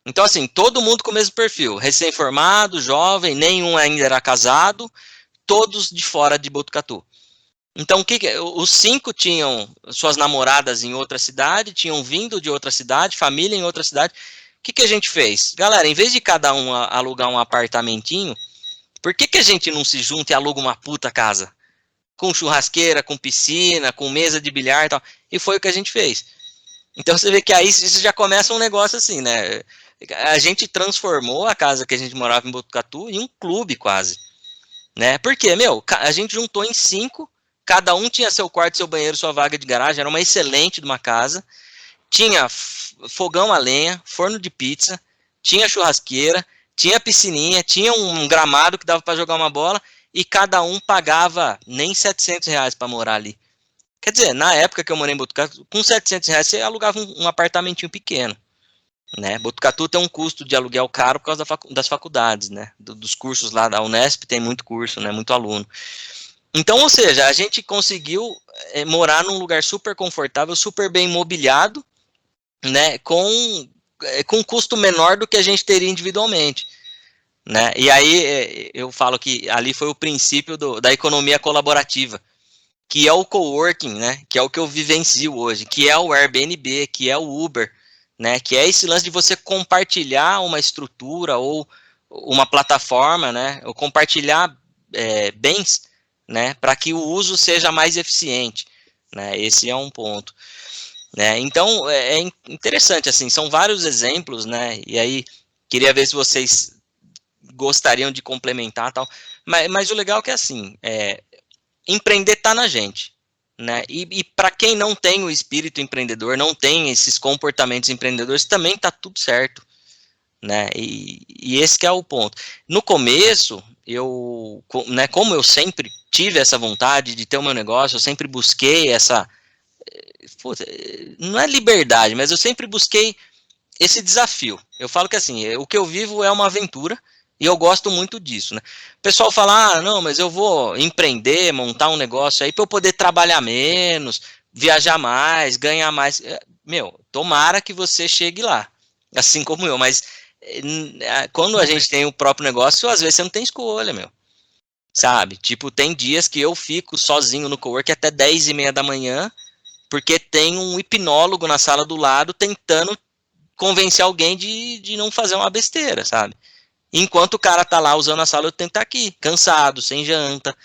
Então, assim, todo mundo com o mesmo perfil, recém-formado, jovem, nenhum ainda era casado, todos de fora de Botucatu. Então, os 5 tinham suas namoradas em outra cidade, tinham vindo de outra cidade, família em outra cidade. O que a gente fez? Galera, em vez de cada um alugar um apartamentinho, por que a gente não se junta e aluga uma puta casa? Com churrasqueira, com piscina, com mesa de bilhar e tal. E foi o que a gente fez. Então você vê que aí isso já começa um negócio assim, né? A gente transformou a casa que a gente morava em Botucatu em um clube quase, né? Porque, a gente juntou em 5, cada um tinha seu quarto, seu banheiro, sua vaga de garagem, era uma excelente de uma casa, tinha fogão a lenha, forno de pizza, tinha churrasqueira, tinha piscininha, tinha um gramado que dava para jogar uma bola, e cada um pagava nem R$700 para morar ali. Quer dizer, na época que eu morei em Botucatu, com R$700 você alugava um apartamentinho pequeno. Né? Botucatu tem um custo de aluguel caro por causa das faculdades, né? Dos cursos lá da Unesp, tem muito curso, né? Muito aluno. Então, ou seja, a gente conseguiu morar num lugar super confortável, super bem mobiliado, né? Com custo menor do que a gente teria individualmente. Né? E aí eu falo que ali foi o princípio da economia colaborativa, que é o coworking, né? Que é o que eu vivencio hoje, que é o Airbnb, que é o Uber, né, que é esse lance de você compartilhar uma estrutura ou uma plataforma, né, ou compartilhar bens, né, para que o uso seja mais eficiente, né, esse é um ponto, né. Então é interessante, assim, são vários exemplos, né, e aí queria ver se vocês gostariam de complementar tal, mas o legal é que assim, empreender tá na gente. Né? E para quem não tem o espírito empreendedor, não tem esses comportamentos empreendedores, também está tudo certo. Né? E esse que é o ponto. No começo, né, como eu sempre tive essa vontade de ter o meu negócio, eu sempre busquei essa... não é liberdade, mas eu sempre busquei esse desafio. Eu falo que assim, o que eu vivo é uma aventura, e eu gosto muito disso, né? O pessoal fala, não, mas eu vou empreender, montar um negócio aí para eu poder trabalhar menos, viajar mais, ganhar mais. Tomara que você chegue lá, assim como eu, mas quando a gente tem o próprio negócio, às vezes você não tem escolha, sabe? Tipo, tem dias que eu fico sozinho no cowork até 10h30 da manhã, porque tem um hipnólogo na sala do lado tentando convencer alguém de não fazer uma besteira, sabe? Enquanto o cara tá lá usando a sala, eu tenho que estar aqui, cansado, sem janta,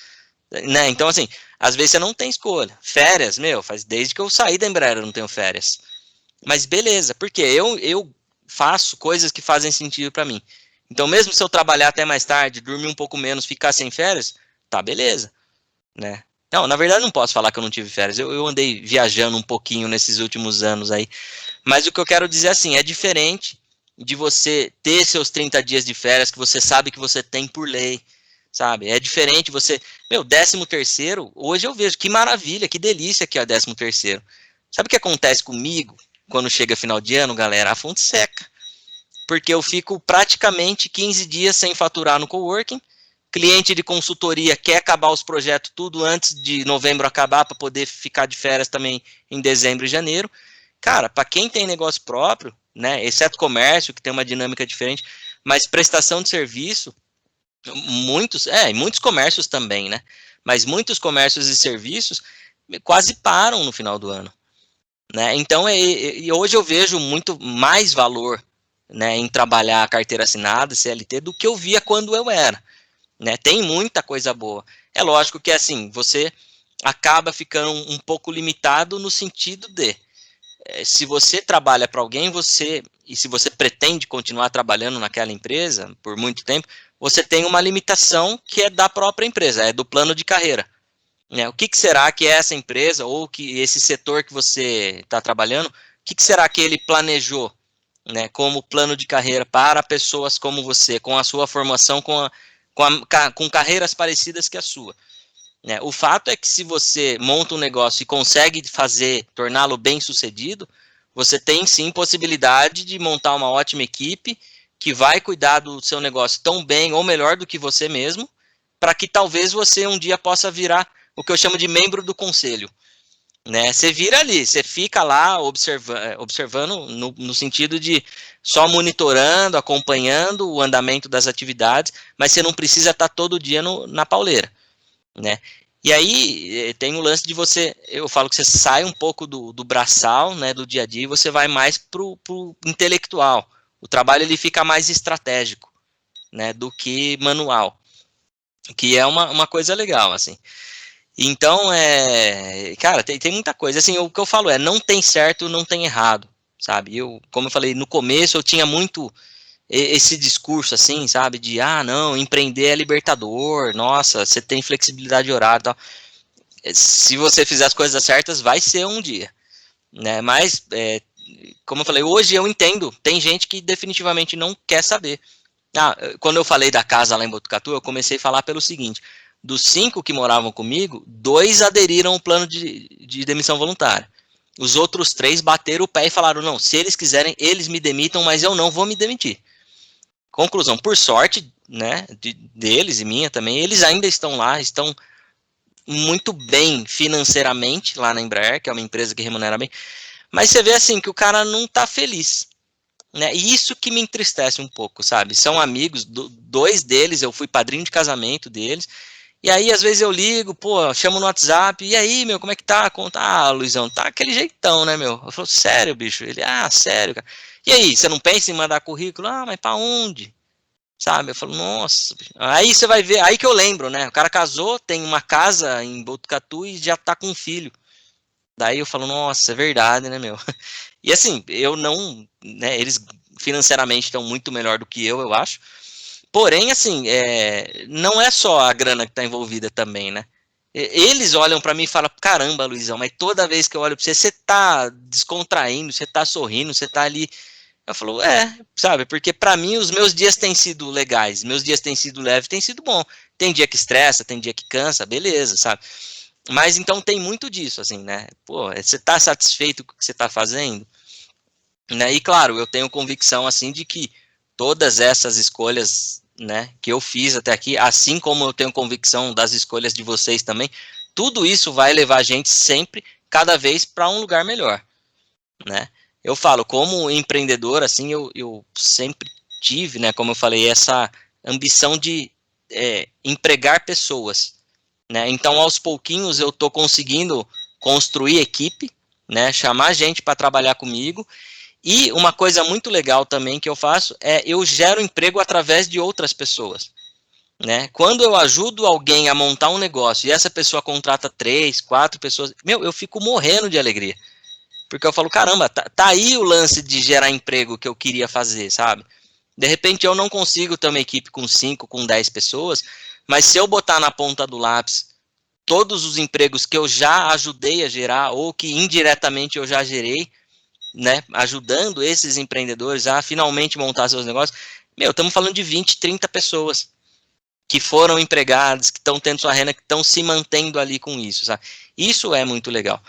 né? Então, assim, às vezes você não tem escolha. Férias, faz desde que eu saí da Embraer eu não tenho férias. Mas beleza, porque eu faço coisas que fazem sentido para mim. Então, mesmo se eu trabalhar até mais tarde, dormir um pouco menos, ficar sem férias, tá, beleza, né? Não, na verdade não posso falar que eu não tive férias. Eu andei viajando um pouquinho nesses últimos anos aí. Mas o que eu quero dizer assim, é diferente de você ter seus 30 dias de férias que você sabe que você tem por lei, sabe? É diferente você... 13º, hoje eu vejo, que maravilha, que delícia que é o 13º. Sabe o que acontece comigo quando chega final de ano, galera? A fonte seca. Porque eu fico praticamente 15 dias sem faturar no coworking cliente de consultoria quer acabar os projetos tudo antes de novembro acabar para poder ficar de férias também em dezembro e janeiro. Cara, para quem tem negócio próprio, né, exceto comércio, que tem uma dinâmica diferente, mas prestação de serviço, muitos comércios também, né, mas muitos comércios e serviços quase param no final do ano, né, então hoje eu vejo muito mais valor, né, em trabalhar a carteira assinada, CLT, do que eu via quando eu era, né, tem muita coisa boa. É lógico que assim, você acaba ficando um pouco limitado no sentido de, se você trabalha para alguém, e se você pretende continuar trabalhando naquela empresa por muito tempo, você tem uma limitação que é da própria empresa, é do plano de carreira, né? O que será que essa empresa, ou que esse setor que você está trabalhando, o que será que ele planejou, né, como plano de carreira para pessoas como você, com a sua formação, com carreiras parecidas que a sua, né? O fato é que se você monta um negócio e consegue torná-lo bem sucedido, você tem sim possibilidade de montar uma ótima equipe que vai cuidar do seu negócio tão bem ou melhor do que você mesmo, para que talvez você um dia possa virar o que eu chamo de membro do conselho, né? Você vira ali, você fica lá observando no sentido de só monitorando, acompanhando o andamento das atividades, mas você não precisa estar todo dia na pauleira, né? E aí tem o lance de eu falo que você sai um pouco do braçal, né, do dia a dia, e você vai mais pro intelectual. O trabalho ele fica mais estratégico, né, do que manual, que é uma coisa legal, assim. Então, cara, tem muita coisa, assim, o que eu falo não tem certo, não tem errado, sabe? Como eu falei, no começo eu tinha muito esse discurso, assim, sabe, de, não, empreender é libertador, nossa, você tem flexibilidade de horário e tal. Se você fizer as coisas certas, vai ser um dia, né? Mas, como eu falei, hoje eu entendo, tem gente que definitivamente não quer saber. Quando eu falei da casa lá em Botucatu, eu comecei a falar pelo seguinte: dos 5 que moravam comigo, 2 aderiram ao plano de demissão voluntária. Os outros 3 bateram o pé e falaram, não, se eles quiserem, eles me demitam, mas eu não vou me demitir. Conclusão, por sorte, né, deles e minha também, eles ainda estão lá, estão muito bem financeiramente lá na Embraer, que é uma empresa que remunera bem, mas você vê assim que o cara não está feliz, né? E isso que me entristece um pouco, sabe? São amigos, 2 deles, eu fui padrinho de casamento deles, e aí às vezes eu ligo, chamo no WhatsApp, e aí, meu, como é que tá? Conta, Luizão, tá aquele jeitão, né, meu? Eu falo, sério, bicho? Ele, sério, cara. E aí, você não pensa em mandar currículo? Mas pra onde? Sabe? Eu falo, nossa. Aí você vai ver, aí que eu lembro, né? O cara casou, tem uma casa em Botucatu e já tá com um filho. Daí eu falo, nossa, é verdade, né, meu? E assim, eu não, né, eles financeiramente estão muito melhor do que eu acho. Porém, assim, não é só a grana que tá envolvida também, né? Eles olham para mim e falam, caramba, Luizão, mas toda vez que eu olho para você, você tá descontraindo, você tá sorrindo, você tá ali. Eu falo, sabe, porque para mim os meus dias têm sido legais, meus dias têm sido leves, tem sido bom. Tem dia que estressa, tem dia que cansa, beleza, sabe? Mas então tem muito disso, assim, né? Você tá satisfeito com o que você tá fazendo? Né? E claro, eu tenho convicção, assim, de que todas essas escolhas, né, que eu fiz até aqui, assim como eu tenho convicção das escolhas de vocês também, tudo isso vai levar a gente sempre, cada vez, para um lugar melhor, né? Eu falo, como empreendedor, assim, eu sempre tive, né, como eu falei, essa ambição de empregar pessoas, né? Então, aos pouquinhos, eu estou conseguindo construir equipe, né, chamar gente para trabalhar comigo. E uma coisa muito legal também que eu faço eu gero emprego através de outras pessoas, né? Quando eu ajudo alguém a montar um negócio e essa pessoa contrata 3, 4 pessoas, eu fico morrendo de alegria. Porque eu falo, caramba, tá aí o lance de gerar emprego que eu queria fazer, sabe? De repente eu não consigo ter uma equipe com 5, com 10 pessoas, mas se eu botar na ponta do lápis todos os empregos que eu já ajudei a gerar ou que indiretamente eu já gerei, né, ajudando esses empreendedores a finalmente montar seus negócios, estamos falando de 20, 30 pessoas que foram empregadas, que estão tendo sua renda, que estão se mantendo ali com isso, sabe? Isso é muito legal.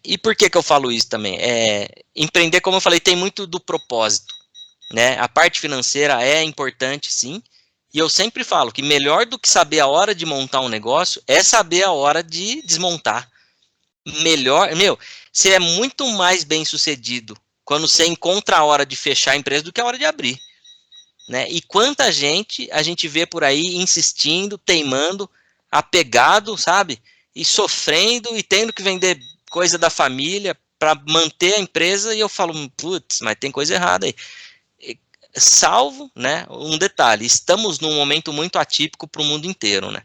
E por que eu falo isso também? Empreender, como eu falei, tem muito do propósito, né? A parte financeira é importante, sim, E eu sempre falo que melhor do que saber a hora de montar um negócio é saber a hora de desmontar. Melhor, você é muito mais bem sucedido quando você encontra a hora de fechar a empresa do que a hora de abrir, né? E quanta gente a gente vê por aí insistindo, teimando, apegado, sabe? E sofrendo e tendo que vender coisa da família para manter a empresa, e eu falo, putz, mas tem coisa errada aí. Salvo, né, um detalhe, estamos num momento muito atípico para o mundo inteiro, né?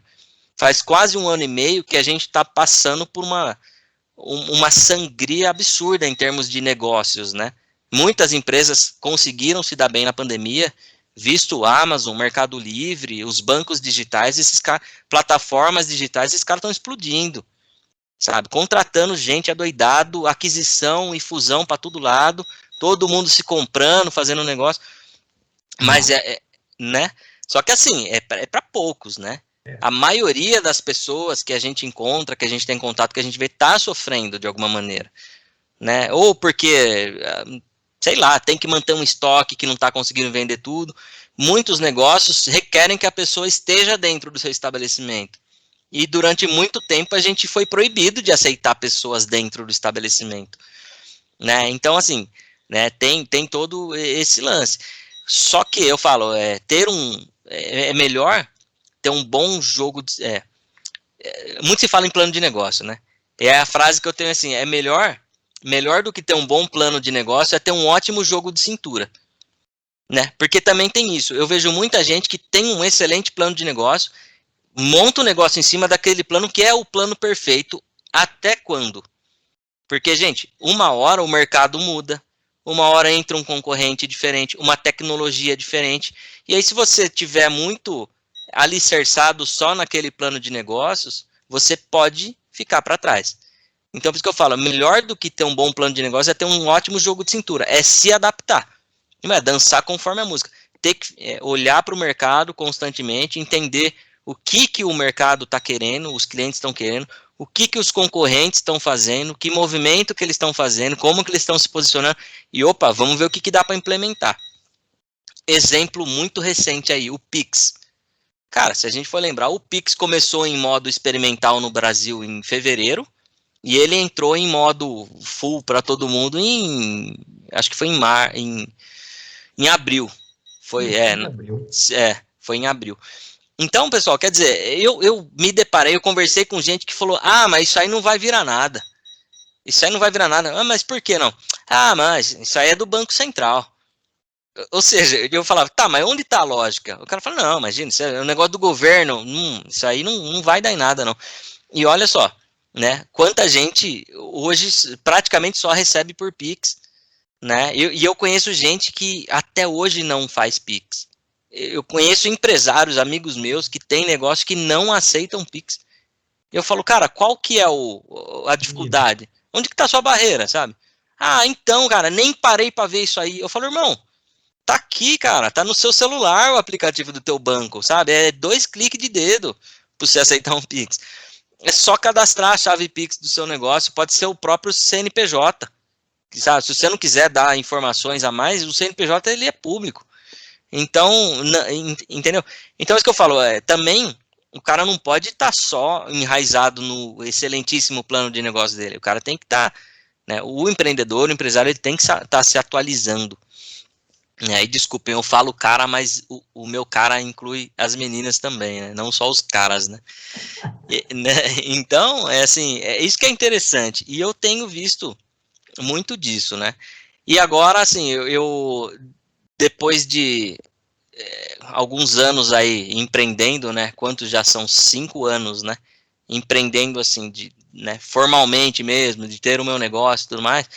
Faz quase 1 ano e meio que a gente está passando por uma sangria absurda em termos de negócios, né? Muitas empresas conseguiram se dar bem na pandemia, visto o Amazon, Mercado Livre, os bancos digitais, plataformas digitais, esses caras estão explodindo, sabe? Contratando gente adoidado, aquisição e fusão para todo lado, todo mundo se comprando, fazendo negócio, mas né? Só que assim, é para poucos, né? A maioria das pessoas que a gente encontra, que a gente tem contato, que a gente vê, tá sofrendo de alguma maneira, né? Ou porque, sei lá, tem que manter um estoque que não está conseguindo vender tudo. Muitos negócios requerem que a pessoa esteja dentro do seu estabelecimento. E durante muito tempo a gente foi proibido de aceitar pessoas dentro do estabelecimento, né? Então, assim, né, tem todo esse lance. Só que eu falo, é melhor ter um bom jogo de, muito se fala em plano de negócio, né? É a frase que eu tenho assim, é melhor do que ter um bom plano de negócio é ter um ótimo jogo de cintura, né? Porque também tem isso, eu vejo muita gente que tem um excelente plano de negócio, monta um negócio em cima daquele plano que é o plano perfeito, até quando? Porque, gente, uma hora o mercado muda, uma hora entra um concorrente diferente, uma tecnologia diferente, e aí se você tiver muito alicerçado só naquele plano de negócios, você pode ficar para trás. Então, por isso que eu falo, melhor do que ter um bom plano de negócio é ter um ótimo jogo de cintura, é se adaptar, não é dançar conforme a música, ter que olhar para o mercado constantemente, entender o que o mercado está querendo, os clientes estão querendo, o que os concorrentes estão fazendo, que movimento que eles estão fazendo, como que eles estão se posicionando, e opa, vamos ver o que dá para implementar. Exemplo muito recente aí, o Pix. Cara, se a gente for lembrar, o Pix começou em modo experimental no Brasil em fevereiro, e ele entrou em modo full para todo mundo acho que foi em abril. Foi em abril. Então, pessoal, quer dizer, eu me deparei, eu conversei com gente que falou, mas isso aí não vai virar nada. Isso aí não vai virar nada. Mas por que não? Mas isso aí é do Banco Central. Ou seja, eu falava, tá, mas onde está a lógica? O cara fala, não, imagina, isso é um negócio do governo, isso aí não vai dar em nada, não. E olha só, né, quanta gente hoje praticamente só recebe por Pix, né, e eu conheço gente que até hoje não faz Pix. Eu conheço empresários, amigos meus, que têm negócio que não aceitam Pix. Eu falo, cara, qual que é a dificuldade? Onde que tá a sua barreira, sabe? Então, cara, nem parei para ver isso aí. Eu falo, irmão, tá aqui, cara, tá no seu celular o aplicativo do teu banco, sabe? É 2 cliques de dedo para você aceitar um Pix. É só cadastrar a chave Pix do seu negócio, pode ser o próprio CNPJ, sabe? Se você não quiser dar informações a mais, o CNPJ ele é público. Então, entendeu? Então, é isso que eu falo, também o cara não pode estar só enraizado no excelentíssimo plano de negócio dele, o cara tem que estar, né, o empreendedor, o empresário, ele tem que estar se atualizando. E desculpem, eu falo cara, mas o meu cara inclui as meninas também, né? Não só os caras, né? Então, assim, é isso que é interessante, e eu tenho visto muito disso, né? E agora, assim, eu depois de alguns anos aí empreendendo, né? Quantos já são? 5 anos, né? Empreendendo assim, né, formalmente mesmo, de ter o meu negócio e tudo mais.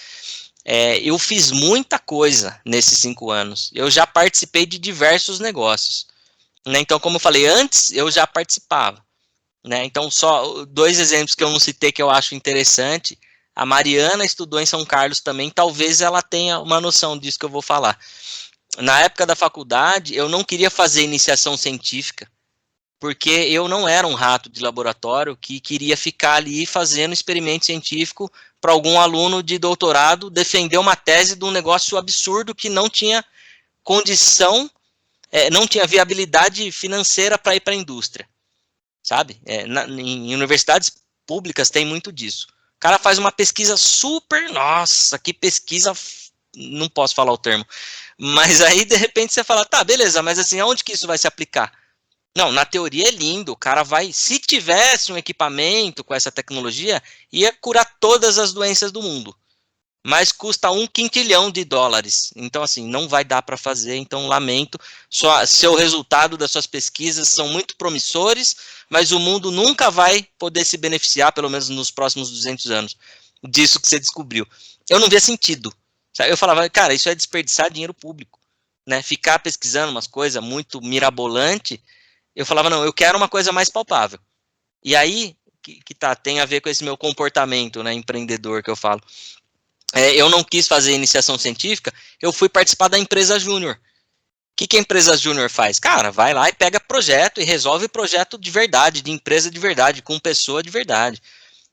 Eu fiz muita coisa nesses 5 anos. Eu já participei de diversos negócios, né? Então, como eu falei antes, eu já participava, né? Então, só 2 exemplos que eu não citei que eu acho interessante. A Mariana estudou em São Carlos também, talvez ela tenha uma noção disso que eu vou falar. Na época da faculdade, eu não queria fazer iniciação científica, porque eu não era um rato de laboratório que queria ficar ali fazendo experimento científico para algum aluno de doutorado defender uma tese de um negócio absurdo que não tinha condição não tinha viabilidade financeira para ir para a indústria, sabe? Em universidades públicas tem muito disso. O cara faz uma pesquisa super, nossa, que pesquisa, não posso falar o termo, mas aí de repente você fala, tá, beleza, mas assim, aonde que isso vai se aplicar? Não, na teoria é lindo, o cara vai, se tivesse um equipamento com essa tecnologia, ia curar todas as doenças do mundo. Mas custa $1 quintilhão. Então, assim, não vai dar para fazer, então lamento. Seu resultado das suas pesquisas são muito promissores, mas o mundo nunca vai poder se beneficiar, pelo menos nos próximos 200 anos, disso que você descobriu. Eu não via sentido. Eu falava, cara, isso é desperdiçar dinheiro público, né? Ficar pesquisando umas coisas muito mirabolante. Eu falava, não, eu quero uma coisa mais palpável. E aí, tem a ver com esse meu comportamento, né, empreendedor que eu falo. Eu não quis fazer iniciação científica, eu fui participar da empresa júnior. O que a empresa júnior faz? Cara, vai lá e pega projeto e resolve projeto de verdade, de empresa de verdade, com pessoa de verdade.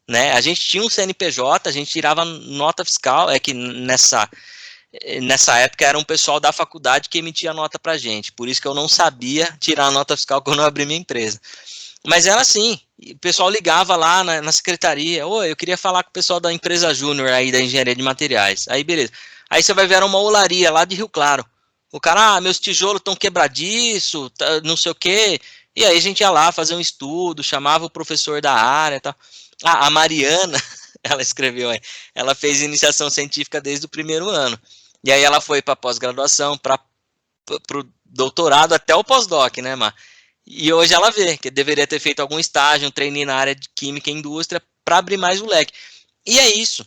Né? A gente tinha um CNPJ, a gente tirava nota fiscal, que nessa época era um pessoal da faculdade que emitia nota pra gente, por isso que eu não sabia tirar a nota fiscal quando eu abri minha empresa. Mas era assim, o pessoal ligava lá na secretaria, eu queria falar com o pessoal da empresa júnior aí, da engenharia de materiais. Aí beleza, aí você vai ver uma olaria lá de Rio Claro. O cara, meus tijolos estão quebradiço, não sei o quê. E aí a gente ia lá fazer um estudo, chamava o professor da área e tal. A Mariana, ela escreveu aí, ela fez iniciação científica desde o primeiro ano. E aí ela foi para pós-graduação, para o doutorado, até o pós-doc, né, Mar? E hoje ela vê que deveria ter feito algum estágio, um trainee na área de química e indústria para abrir mais o leque. E é isso,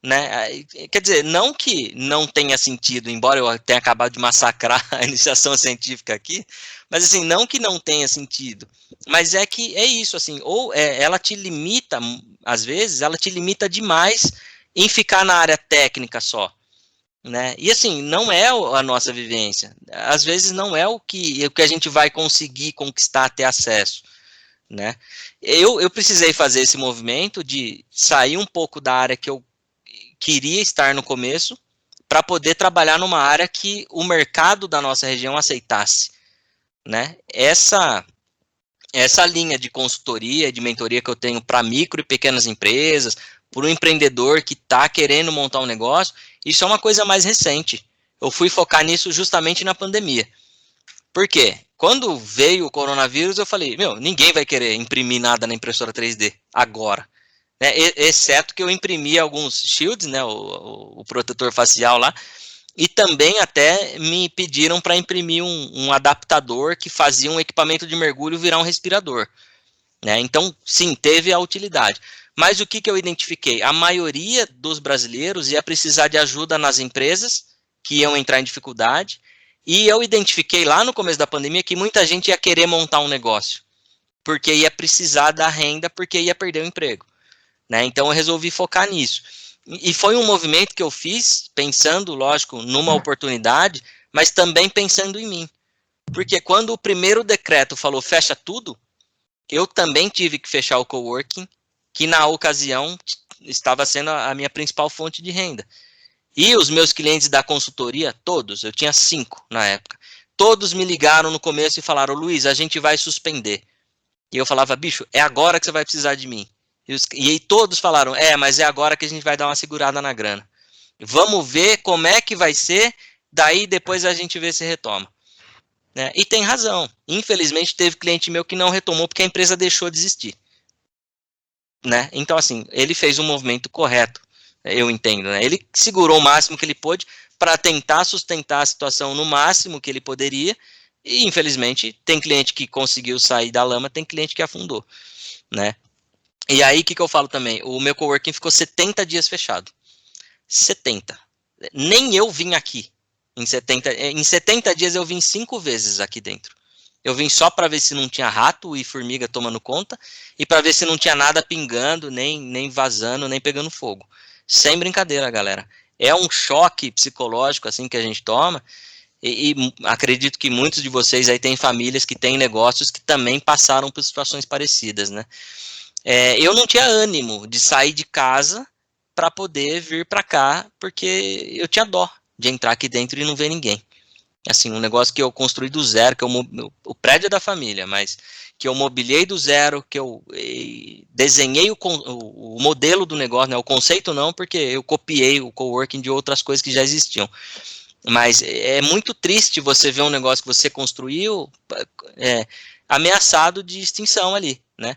né? Quer dizer, não que não tenha sentido, embora eu tenha acabado de massacrar a iniciação científica aqui, mas assim, não que não tenha sentido, mas é que é isso, assim, ou ela te limita, às vezes, ela te limita demais em ficar na área técnica só. Né? E assim, não é a nossa vivência, às vezes não é o que a gente vai conseguir conquistar, ter acesso, né? Eu precisei fazer esse movimento de sair um pouco da área que eu queria estar no começo, para poder trabalhar numa área que o mercado da nossa região aceitasse, né? Essa linha de consultoria, de mentoria que eu tenho para micro e pequenas empresas, para um empreendedor que está querendo montar um negócio, isso é uma coisa mais recente. Eu fui focar nisso justamente na pandemia. Por quê? Quando veio o coronavírus, eu falei, ninguém vai querer imprimir nada na impressora 3D agora. Né? Exceto que eu imprimi alguns shields, né, o protetor facial lá, e também até me pediram para imprimir um adaptador que fazia um equipamento de mergulho virar um respirador. Né? Então, sim, teve a utilidade. Mas o que eu identifiquei? A maioria dos brasileiros ia precisar de ajuda nas empresas que iam entrar em dificuldade, e eu identifiquei lá no começo da pandemia que muita gente ia querer montar um negócio, porque ia precisar da renda, porque ia perder o emprego. Né? Então eu resolvi focar nisso. E foi um movimento que eu fiz pensando, lógico, numa oportunidade, mas também pensando em mim. Porque quando o primeiro decreto falou fecha tudo, eu também tive que fechar o coworking, que na ocasião estava sendo a minha principal fonte de renda. E os meus clientes da consultoria, todos, eu tinha 5 na época, todos me ligaram no começo e falaram, Luiz, a gente vai suspender. E eu falava, bicho, é agora que você vai precisar de mim. E aí todos falaram, mas é agora que a gente vai dar uma segurada na grana. Vamos ver como é que vai ser, daí depois a gente vê se retoma. Né? E tem razão. Infelizmente teve cliente meu que não retomou porque a empresa deixou de existir. Né? Então, assim, ele fez um movimento correto, eu entendo. Né? Ele segurou o máximo que ele pôde para tentar sustentar a situação no máximo que ele poderia, e infelizmente tem cliente que conseguiu sair da lama, tem cliente que afundou. Né? E aí, o que eu falo também? O meu coworking ficou 70 dias fechado. 70. Nem eu vim aqui. Em 70 dias eu vim 5 vezes aqui dentro. Eu vim só para ver se não tinha rato e formiga tomando conta e para ver se não tinha nada pingando, nem vazando, nem pegando fogo. Sem brincadeira, galera. É um choque psicológico assim que a gente toma e acredito que muitos de vocês aí têm famílias que têm negócios que também passaram por situações parecidas, né? Eu não tinha ânimo de sair de casa para poder vir para cá porque eu tinha dó de entrar aqui dentro e não ver ninguém. Assim, um negócio que eu construí do zero, que o prédio é da família, mas que eu mobiliei do zero, que eu desenhei o modelo do negócio, né? O conceito não, porque eu copiei o coworking de outras coisas que já existiam. Mas é muito triste você ver um negócio que você construiu ameaçado de extinção ali, né?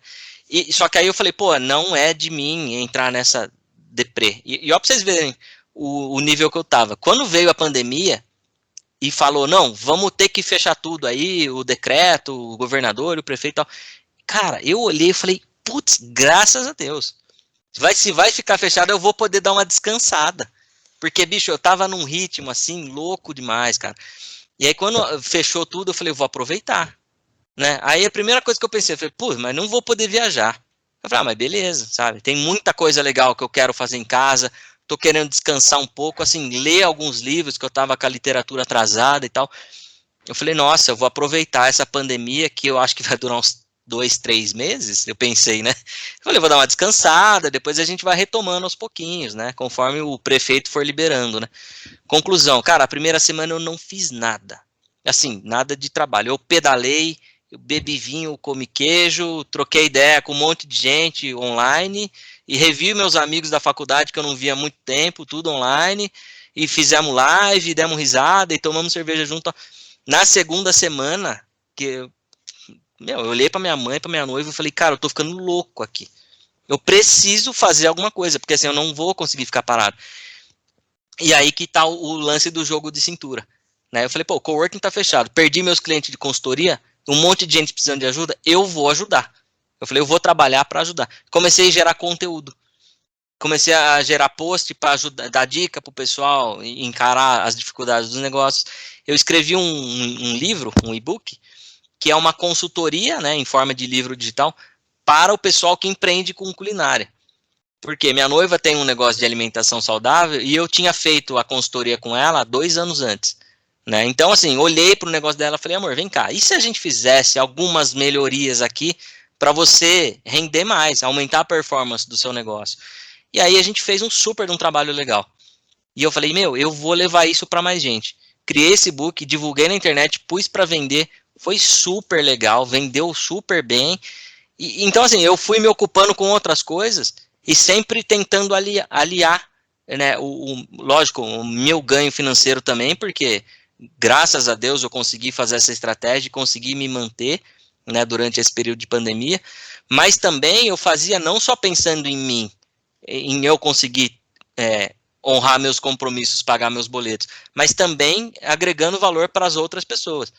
Só que aí eu falei, pô, não é de mim entrar nessa deprê. E ó, pra vocês verem o nível que eu tava. Quando veio a pandemia e falou, não, vamos ter que fechar tudo aí, o decreto, o governador, o prefeito e tal. Cara, eu olhei e falei, putz, graças a Deus. Se vai ficar fechado, eu vou poder dar uma descansada. Porque, bicho, eu tava num ritmo, assim, louco demais, cara. E aí, quando fechou tudo, eu falei, eu vou aproveitar, né? Aí, a primeira coisa que eu pensei, eu falei, pô, mas não vou poder viajar. Eu falei, mas beleza, sabe? Tem muita coisa legal que eu quero fazer em casa, tô querendo descansar um pouco, assim, ler alguns livros que eu tava com a literatura atrasada e tal. Eu falei, nossa, eu vou aproveitar essa pandemia que eu acho que vai durar uns 2, 3 meses, eu pensei, né? Eu falei, vou dar uma descansada, depois a gente vai retomando aos pouquinhos, né? Conforme o prefeito for liberando, né? Conclusão, cara, a primeira semana eu não fiz nada. Assim, nada de trabalho. Eu pedalei, eu bebi vinho, comi queijo, troquei ideia com um monte de gente online e revi meus amigos da faculdade que eu não via há muito tempo, tudo online, e fizemos live, demos risada e tomamos cerveja junto. Na segunda semana, eu olhei pra minha mãe, pra minha noiva e falei, cara, eu tô ficando louco aqui. Eu preciso fazer alguma coisa, porque assim, eu não vou conseguir ficar parado. E aí que tá o lance do jogo de cintura, né? Eu falei, pô, o coworking tá fechado, perdi meus clientes de consultoria, um monte de gente precisando de ajuda, eu vou ajudar. Eu falei, eu vou trabalhar para ajudar. Comecei a gerar conteúdo. Comecei a gerar post para ajudar, dar dica pro pessoal encarar as dificuldades dos negócios. Eu escrevi um livro, um e-book, que é uma consultoria, né, em forma de livro digital, para o pessoal que empreende com culinária. Porque minha noiva tem um negócio de alimentação saudável e eu tinha feito a consultoria com ela 2 anos antes, né? Então, assim, olhei para o negócio dela e falei, amor, vem cá, e se a gente fizesse algumas melhorias aqui para você render mais, aumentar a performance do seu negócio? E aí a gente fez um trabalho legal. E eu falei, eu vou levar isso para mais gente. Criei esse book, divulguei na internet, pus para vender, foi super legal, vendeu super bem. Então, assim, eu fui me ocupando com outras coisas e sempre tentando aliar, né, lógico, o meu ganho financeiro também, porque graças a Deus eu consegui fazer essa estratégia e consegui me manter, né, durante esse período de pandemia, mas também eu fazia não só pensando em mim, em eu conseguir honrar meus compromissos, pagar meus boletos, mas também agregando valor para as outras pessoas.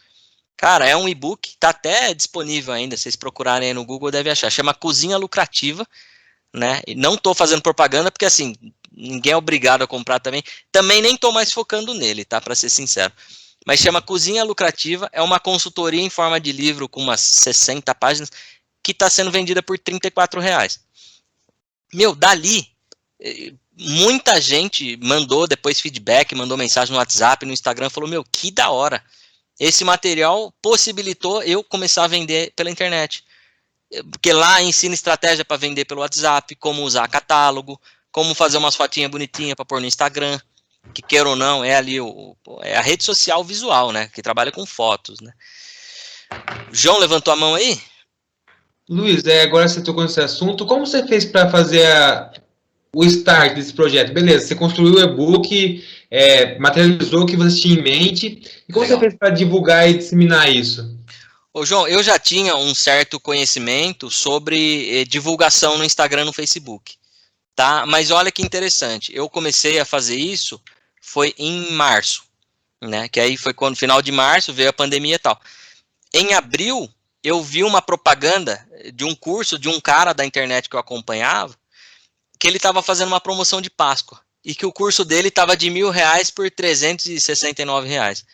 Cara, é um e-book, tá até disponível ainda, se vocês procurarem aí no Google deve achar, chama Cozinha Lucrativa, né, e não tô fazendo propaganda porque assim, ninguém é obrigado a comprar também nem tô mais focando nele, tá, para ser sincero, mas chama Cozinha Lucrativa, é uma consultoria em forma de livro com umas 60 páginas, que tá sendo vendida por R$34. Dali, muita gente mandou depois feedback, mandou mensagem no WhatsApp, no Instagram, falou, que da hora, esse material possibilitou eu começar a vender pela internet, porque lá ensina estratégia para vender pelo WhatsApp, como usar catálogo, como fazer umas fotinhas bonitinhas para pôr no Instagram, que queira ou não, é ali é a rede social visual, né, que trabalha com fotos, né. João levantou a mão aí? Luiz, agora você tocou nesse assunto, como você fez para fazer o start desse projeto? Beleza, você construiu o e-book, materializou o que você tinha em mente, e como Legal. Você fez para divulgar e disseminar isso? Ô João, eu já tinha um certo conhecimento sobre divulgação no Instagram, no Facebook, tá? Mas olha que interessante, eu comecei a fazer isso, foi em março, né? Que aí foi quando, final de março, veio a pandemia e tal. Em abril, eu vi uma propaganda de um curso de um cara da internet que eu acompanhava, que ele estava fazendo uma promoção de Páscoa, e que o curso dele estava de R$1.000 por R$369. O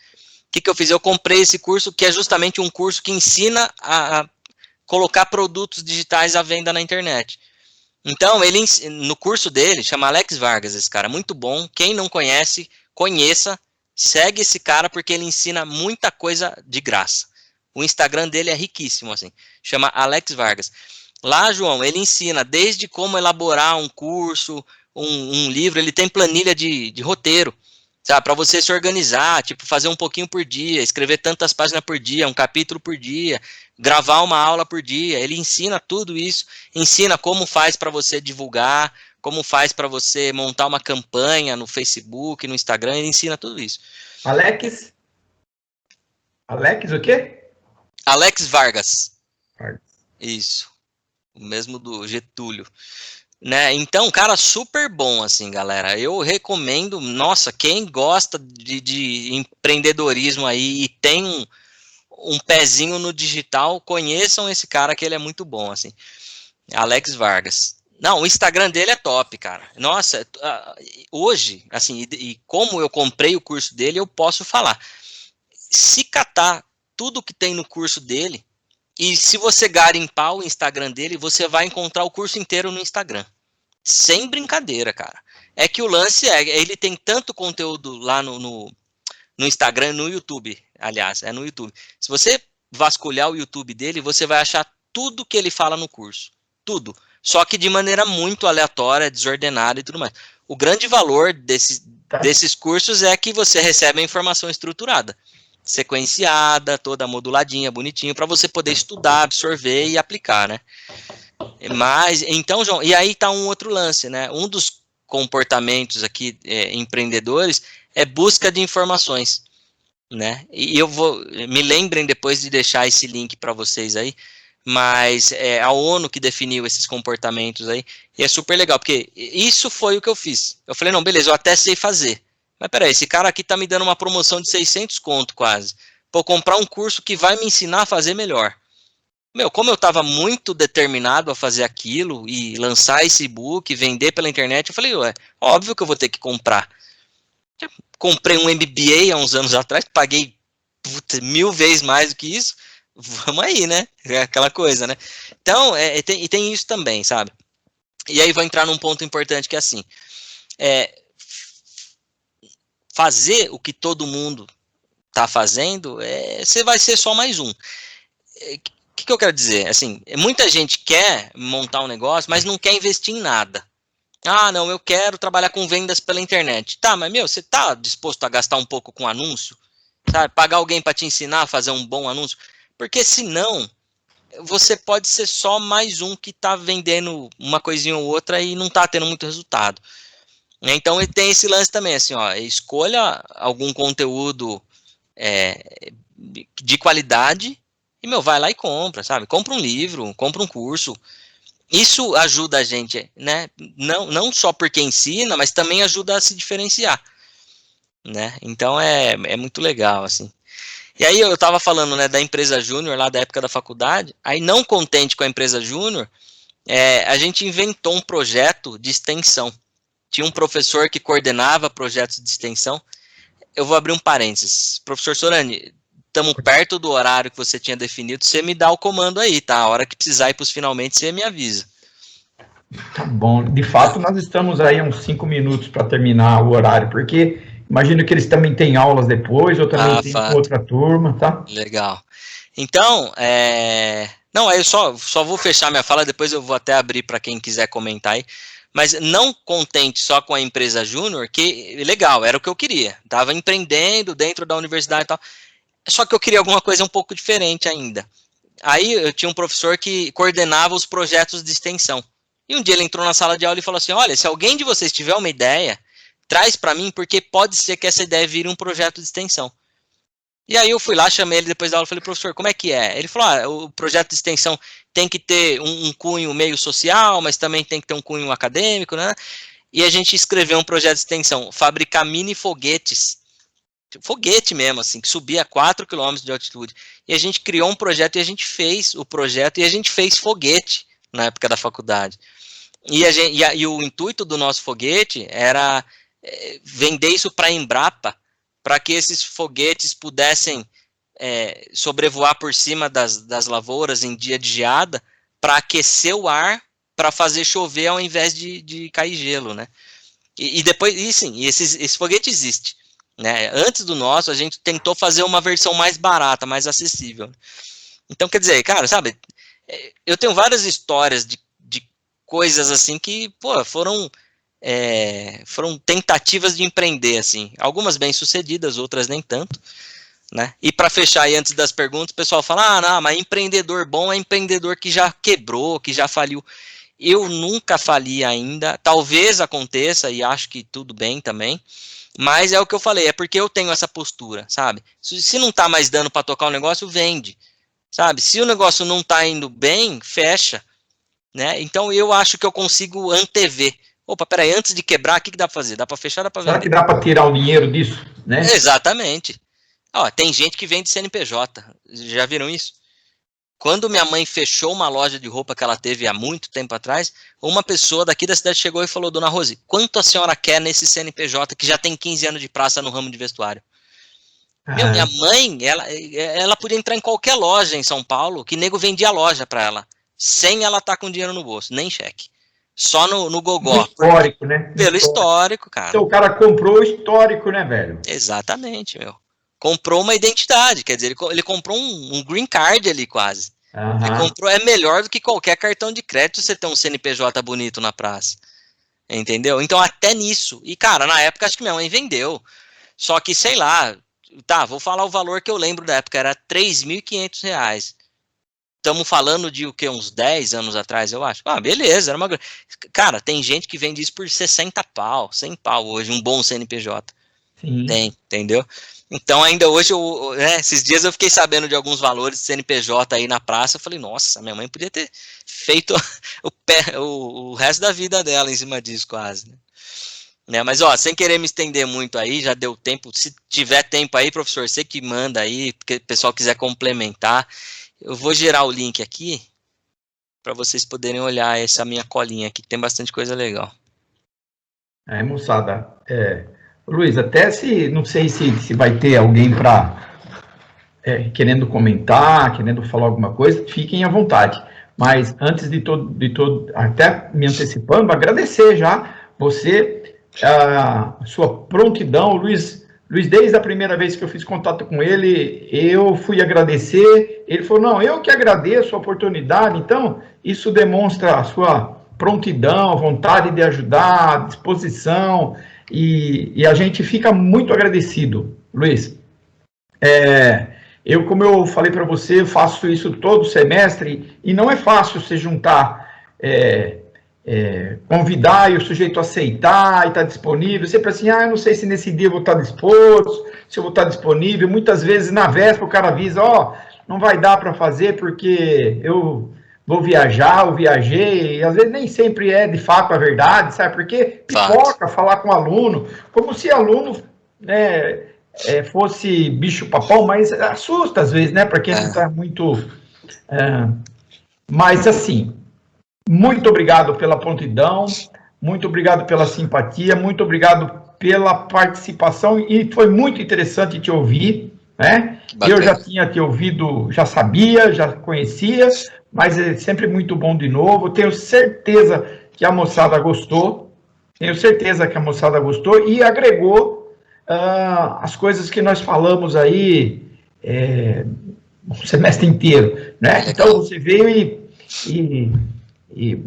que eu fiz? Eu comprei esse curso, que é justamente um curso que ensina a colocar produtos digitais à venda na internet. Então, ele no curso dele, chama Alex Vargas, esse cara, muito bom. Quem não conhece, conheça, segue esse cara, porque ele ensina muita coisa de graça. O Instagram dele é riquíssimo, assim, chama Alex Vargas. Lá, João, ele ensina desde como elaborar um curso, um livro, ele tem planilha de roteiro. sabe, para você se organizar, tipo, fazer um pouquinho por dia, escrever tantas páginas por dia, um capítulo por dia, gravar uma aula por dia. Ele ensina tudo isso, ensina como faz para você divulgar, como faz para você montar uma campanha no Facebook, no Instagram, ele ensina tudo isso. Alex o quê? Alex Vargas. Vargas. Isso. O mesmo do Getúlio. Né? Então, cara, super bom, assim, galera. Eu recomendo, nossa, quem gosta de empreendedorismo aí e tem um pezinho no digital, conheçam esse cara que ele é muito bom, assim. Alex Vargas. Não, o Instagram dele é top, cara. Nossa, hoje, assim, e como eu comprei o curso dele, eu posso falar. Se catar tudo que tem no curso dele, e se você garimpar o Instagram dele, você vai encontrar o curso inteiro no Instagram. Sem brincadeira, cara. É que o lance ele tem tanto conteúdo lá no Instagram, no YouTube, aliás, é no YouTube. Se você vasculhar o YouTube dele, você vai achar tudo que ele fala no curso. Tudo. Só que de maneira muito aleatória, desordenada e tudo mais. O grande valor desses cursos é que você recebe a informação estruturada, sequenciada, toda moduladinha, bonitinho, para você poder estudar, absorver e aplicar, né? Mas, então, João, e aí tá um outro lance, né? Um dos comportamentos aqui empreendedores é busca de informações, né? E me lembrem depois de deixar esse link para vocês aí, mas é a ONU que definiu esses comportamentos aí, e é super legal, porque isso foi o que eu fiz. Eu falei, não, beleza, eu até sei fazer, mas peraí, esse cara aqui tá me dando uma promoção de 600 conto quase, vou comprar um curso que vai me ensinar a fazer melhor. Meu, como eu estava muito determinado a fazer aquilo e lançar esse e-book, vender pela internet, eu falei, ué, óbvio que eu vou ter que comprar. Eu comprei um MBA há uns anos atrás, paguei 1000 vezes mais do que isso, vamos aí, né? É aquela coisa, né? Então, tem isso também, sabe? E aí vou entrar num ponto importante que é assim, fazer o que todo mundo está fazendo, você vai ser só mais um. O que eu quero dizer? Assim, muita gente quer montar um negócio, mas não quer investir em nada. Ah, não, eu quero trabalhar com vendas pela internet. Tá, mas meu, você tá disposto a gastar um pouco com anúncio? Sabe? Pagar alguém para te ensinar a fazer um bom anúncio? Porque senão, você pode ser só mais um que tá vendendo uma coisinha ou outra e não tá tendo muito resultado. Então, tem esse lance também, assim, ó, escolha algum conteúdo de qualidade e, meu, vai lá e compra, sabe? Compra um livro, compra um curso. Isso ajuda a gente, né? Não só porque ensina, mas também ajuda a se diferenciar, né? Então, é muito legal, assim. E aí, eu tava falando, né, da empresa júnior, lá da época da faculdade. Aí, não contente com a empresa júnior, a gente inventou um projeto de extensão. Tinha um professor que coordenava projetos de extensão. Eu vou abrir um parênteses. Professor Sorani, estamos perto do horário que você tinha definido, você me dá o comando aí, tá? A hora que precisar ir para os finalmente, você me avisa. Tá bom. De fato, nós estamos aí a uns 5 minutos para terminar o horário, porque imagino que eles também têm aulas depois, ou também tem outra turma, tá? Legal. Então, não, aí eu só vou fechar minha fala, depois eu vou até abrir para quem quiser comentar aí. Mas não contente só com a empresa júnior, que legal, era o que eu queria. Estava empreendendo dentro da universidade e tal. Só que eu queria alguma coisa um pouco diferente ainda. Aí eu tinha um professor que coordenava os projetos de extensão. E um dia ele entrou na sala de aula e falou assim, olha, se alguém de vocês tiver uma ideia, traz para mim, porque pode ser que essa ideia vire um projeto de extensão. E aí eu fui lá, chamei ele depois da aula e falei, professor, como é que é? Ele falou, o projeto de extensão tem que ter um cunho meio social, mas também tem que ter um cunho acadêmico, né? E a gente escreveu um projeto de extensão, fabricar mini foguetes, foguete mesmo, assim, que subia a 4 km de altitude. E a gente criou um projeto e a gente fez o projeto e a gente fez foguete na época da faculdade. E o intuito do nosso foguete era vender isso para a Embrapa, para que esses foguetes pudessem sobrevoar por cima das lavouras em dia de geada, para aquecer o ar, para fazer chover ao invés de cair gelo, né? E depois, esse foguete existe, né? Antes do nosso, a gente tentou fazer uma versão mais barata, mais acessível. Então, quer dizer, cara, sabe, eu tenho várias histórias de coisas assim que, pô, foram foram tentativas de empreender, assim, algumas bem-sucedidas, outras nem tanto, né? E para fechar aí, antes das perguntas, o pessoal fala, não, mas empreendedor bom é empreendedor que já quebrou, que já faliu. Eu nunca fali ainda, talvez aconteça, e acho que tudo bem também, mas é o que eu falei, é porque eu tenho essa postura, sabe? Se não tá mais dando para tocar o negócio, vende, sabe? Se o negócio não tá indo bem, fecha, né? Então eu acho que eu consigo antever. Opa, peraí, antes de quebrar, o que dá para fazer? Dá para fechar, dá para vender? Será que dá para tirar o dinheiro disso, né? Exatamente. Ó, tem gente que vende CNPJ, já viram isso? Quando minha mãe fechou uma loja de roupa que ela teve há muito tempo atrás, uma pessoa daqui da cidade chegou e falou, dona Rose, quanto a senhora quer nesse CNPJ que já tem 15 anos de praça no ramo de vestuário? Meu, minha mãe, ela podia entrar em qualquer loja em São Paulo, que nego vendia a loja para ela, sem ela estar com dinheiro no bolso, nem cheque. Só no gogó. No histórico, né? Pelo histórico, cara. Então o cara comprou o histórico, né, velho? Exatamente, meu. Comprou uma identidade, quer dizer, ele comprou um green card ali quase. Ele comprou, é melhor do que qualquer cartão de crédito você ter um CNPJ bonito na praça. Entendeu? Então até nisso. E cara, na época acho que minha mãe vendeu. Só que, sei lá, tá, vou falar o valor que eu lembro da época, era R$3.500. Estamos falando de o que, uns 10 anos atrás, eu acho. Ah, beleza, era uma... Cara, tem gente que vende isso por 60 pau, 100 pau hoje, um bom CNPJ. Sim. Tem, entendeu? Então ainda hoje, esses dias eu fiquei sabendo de alguns valores de CNPJ aí na praça, eu falei, nossa, minha mãe podia ter feito o resto da vida dela em cima disso quase, né? Mas ó, sem querer me estender muito aí, já deu tempo, se tiver tempo aí, professor, você que manda aí, porque o pessoal quiser complementar, eu vou gerar o link aqui, para vocês poderem olhar essa minha colinha aqui, que tem bastante coisa legal. Moçada, Luiz, até não sei se vai ter alguém querendo comentar, querendo falar alguma coisa, fiquem à vontade. Mas antes de todo, até me antecipando, agradecer já você, a sua prontidão, Luiz, desde a primeira vez que eu fiz contato com ele, eu fui agradecer, ele falou, não, eu que agradeço a oportunidade, então isso demonstra a sua prontidão, vontade de ajudar, disposição, e a gente fica muito agradecido, Luiz. Como eu falei para você, faço isso todo semestre, e não é fácil se juntar, convidar e o sujeito aceitar e estar disponível, sempre assim, eu não sei se nesse dia eu vou estar disposto, se eu vou estar disponível, muitas vezes na véspera o cara avisa, não vai dar para fazer porque eu vou viajar, eu viajei, e às vezes nem sempre é de fato a verdade, sabe? Porque pipoca falar com o aluno, como se aluno fosse bicho-papão, mas assusta às vezes, né? Para quem não está muito... Mas assim, muito obrigado pela prontidão, muito obrigado pela simpatia, muito obrigado pela participação, e foi muito interessante te ouvir, né? Eu já tinha te ouvido, já sabia, já conhecia, mas é sempre muito bom de novo. Tenho certeza que a moçada gostou, e agregou as coisas que nós falamos aí o semestre inteiro, né? Então você veio e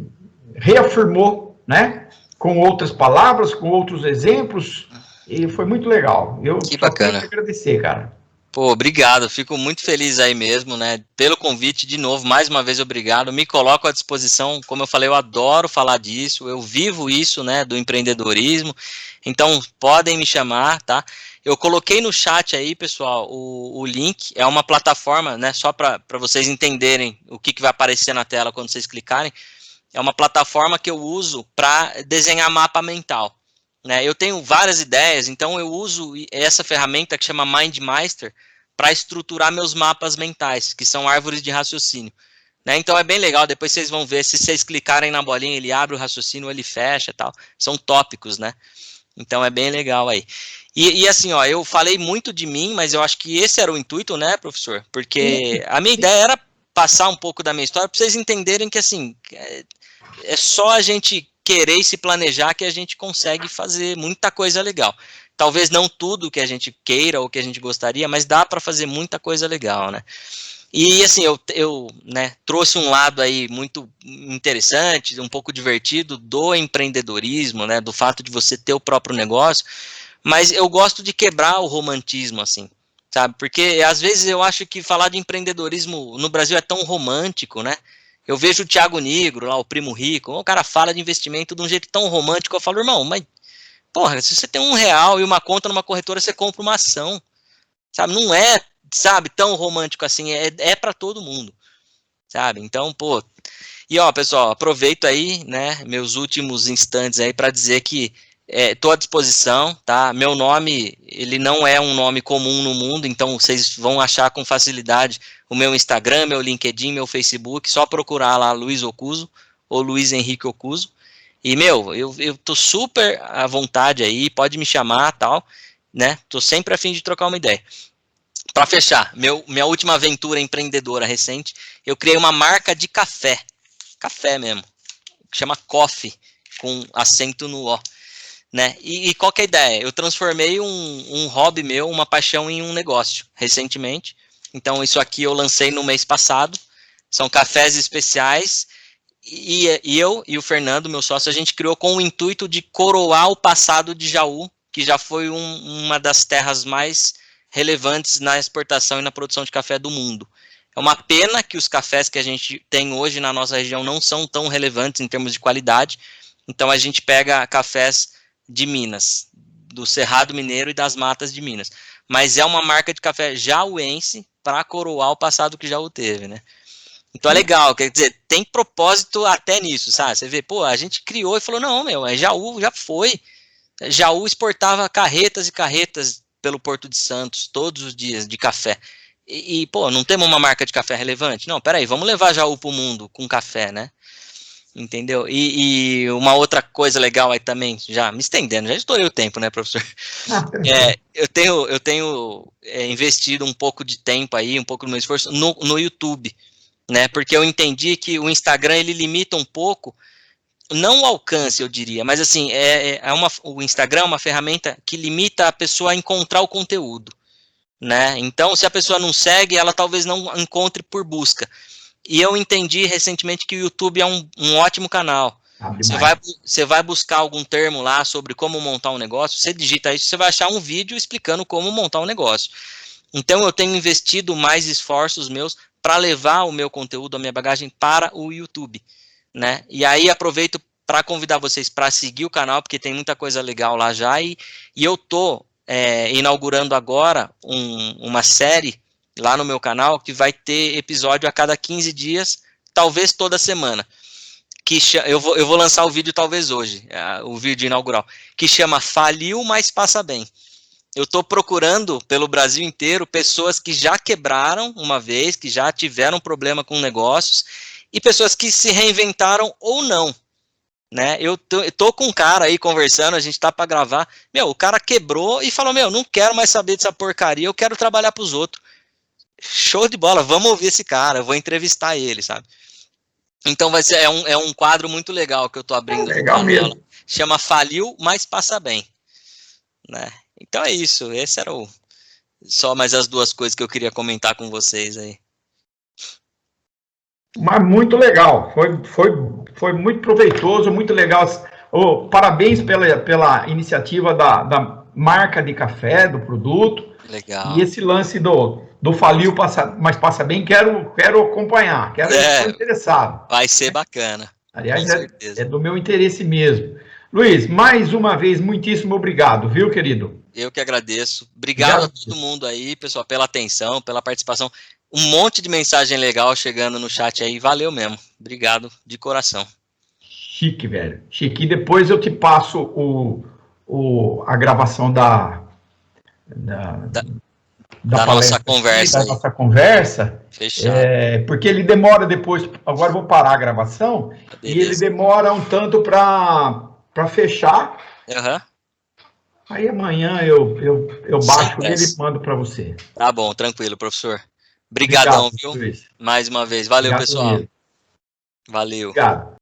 reafirmou, né? Com outras palavras, com outros exemplos, e foi muito legal. Eu que bacana. Quero te agradecer, cara. Pô, obrigado, fico muito feliz aí mesmo, né, pelo convite, de novo, mais uma vez obrigado, me coloco à disposição, como eu falei, eu adoro falar disso, eu vivo isso, né, do empreendedorismo, então podem me chamar, tá? Eu coloquei no chat aí, pessoal, o link, é uma plataforma, né, só para vocês entenderem o que vai aparecer na tela quando vocês clicarem, é uma plataforma que eu uso para desenhar mapa mental. Eu tenho várias ideias, então eu uso essa ferramenta que chama MindMeister para estruturar meus mapas mentais, que são árvores de raciocínio. Então é bem legal, depois vocês vão ver, se vocês clicarem na bolinha, ele abre o raciocínio, ele fecha e tal, são tópicos, né? Então é bem legal aí. E assim, ó, eu falei muito de mim, mas eu acho que esse era o intuito, né, professor? Porque a minha ideia era passar um pouco da minha história, para vocês entenderem que, assim, é só a gente querer e se planejar que a gente consegue fazer muita coisa legal. Talvez não tudo que a gente queira ou que a gente gostaria, mas dá para fazer muita coisa legal, né? E assim, eu né, trouxe um lado aí muito interessante, um pouco divertido do empreendedorismo, né, do fato de você ter o próprio negócio, mas eu gosto de quebrar o romantismo, assim, sabe? Porque às vezes eu acho que falar de empreendedorismo no Brasil é tão romântico, né? Eu vejo o Thiago Nigro, lá, o primo rico, o cara fala de investimento de um jeito tão romântico, eu falo, irmão, mas, porra, se você tem R$ 1 e uma conta numa corretora, você compra uma ação, sabe? Não é, sabe, tão romântico assim, é para todo mundo, sabe? Então, pô, e ó, pessoal, aproveito aí, né, meus últimos instantes aí para dizer que tô à disposição, tá? Meu nome, ele não é um nome comum no mundo, então vocês vão achar com facilidade o meu Instagram, meu LinkedIn, meu Facebook, só procurar lá Luiz Ocuzzo ou Luiz Henrique Ocuzzo. E, meu, eu tô super à vontade aí, pode me chamar, tal, né? Tô sempre a fim de trocar uma ideia. Para fechar, minha última aventura empreendedora recente, eu criei uma marca de café mesmo, que chama Coffee, com acento no O, né? E qual que é a ideia? Eu transformei um hobby meu, uma paixão em um negócio, recentemente. Então isso aqui eu lancei no mês passado, são cafés especiais, e eu e o Fernando, meu sócio, a gente criou com o intuito de coroar o passado de Jaú, que já foi uma das terras mais relevantes na exportação e na produção de café do mundo. É uma pena que os cafés que a gente tem hoje na nossa região não são tão relevantes em termos de qualidade, então a gente pega cafés de Minas, do Cerrado Mineiro e das matas de Minas, mas é uma marca de café jauense para coroar o passado que Jaú teve, né? Então é legal, quer dizer, tem propósito até nisso, sabe? Você vê, pô, a gente criou e falou, não, meu, Jaú já foi, Jaú exportava carretas e carretas pelo Porto de Santos, todos os dias, de café. E pô, não temos uma marca de café relevante? Não, peraí, vamos levar Jaú pro mundo com café, né? Entendeu? E uma outra coisa legal aí também, já me estendendo, já estourei o tempo, né, professor? Eu tenho investido um pouco de tempo aí, um pouco do meu esforço no YouTube, né? Porque eu entendi que o Instagram, ele limita um pouco, não o alcance, eu diria, mas assim, o Instagram é uma ferramenta que limita a pessoa a encontrar o conteúdo, né? Então, se a pessoa não segue, ela talvez não encontre por busca. E eu entendi recentemente que o YouTube é um ótimo canal. Você vai buscar algum termo lá sobre como montar um negócio, você digita isso, você vai achar um vídeo explicando como montar um negócio. Então, eu tenho investido mais esforços meus para levar o meu conteúdo, a minha bagagem para o YouTube, né? E aí aproveito para convidar vocês para seguir o canal, porque tem muita coisa legal lá já, e eu tô inaugurando agora uma série lá no meu canal, que vai ter episódio a cada 15 dias, talvez toda semana, que eu vou lançar o vídeo talvez hoje, o vídeo inaugural, que chama Faliu, mas passa bem. Eu estou procurando pelo Brasil inteiro pessoas que já quebraram uma vez, que já tiveram problema com negócios, e pessoas que se reinventaram ou não, né? Eu tô com um cara aí conversando, a gente tá para gravar, meu, o cara quebrou e falou, meu, não quero mais saber dessa porcaria, eu quero trabalhar para os outros. Show de bola, vamos ouvir esse cara, eu vou entrevistar ele, sabe? Então vai ser, é um quadro muito legal que eu tô abrindo no Legal canal, mesmo. chama Faliu, mas passa bem, né? Então é isso, esse era só mais as duas coisas que eu queria comentar com vocês aí. Mas muito legal, foi muito proveitoso, muito legal. Parabéns pela iniciativa da marca de café, do produto. Legal. E esse lance do faliu, mas passa bem, quero acompanhar, estou interessado. Vai ser bacana. Aliás, é do meu interesse mesmo. Luiz, mais uma vez, muitíssimo obrigado, viu, querido? Eu que agradeço. Obrigado a todo mundo aí, pessoal, pela atenção, pela participação. Um monte de mensagem legal chegando no chat aí. Valeu mesmo. Obrigado de coração. Chique, velho. Chique. E depois eu te passo a gravação da nossa conversa. Da nossa conversa. Fechado. Porque ele demora depois. Agora eu vou parar a gravação. Beleza. E ele demora um tanto para fechar. Aham. Aí amanhã eu baixo ele e mando para você. Tá bom, tranquilo, professor. Obrigadão, viu? Mais uma vez. Valeu, pessoal. Valeu. Obrigado.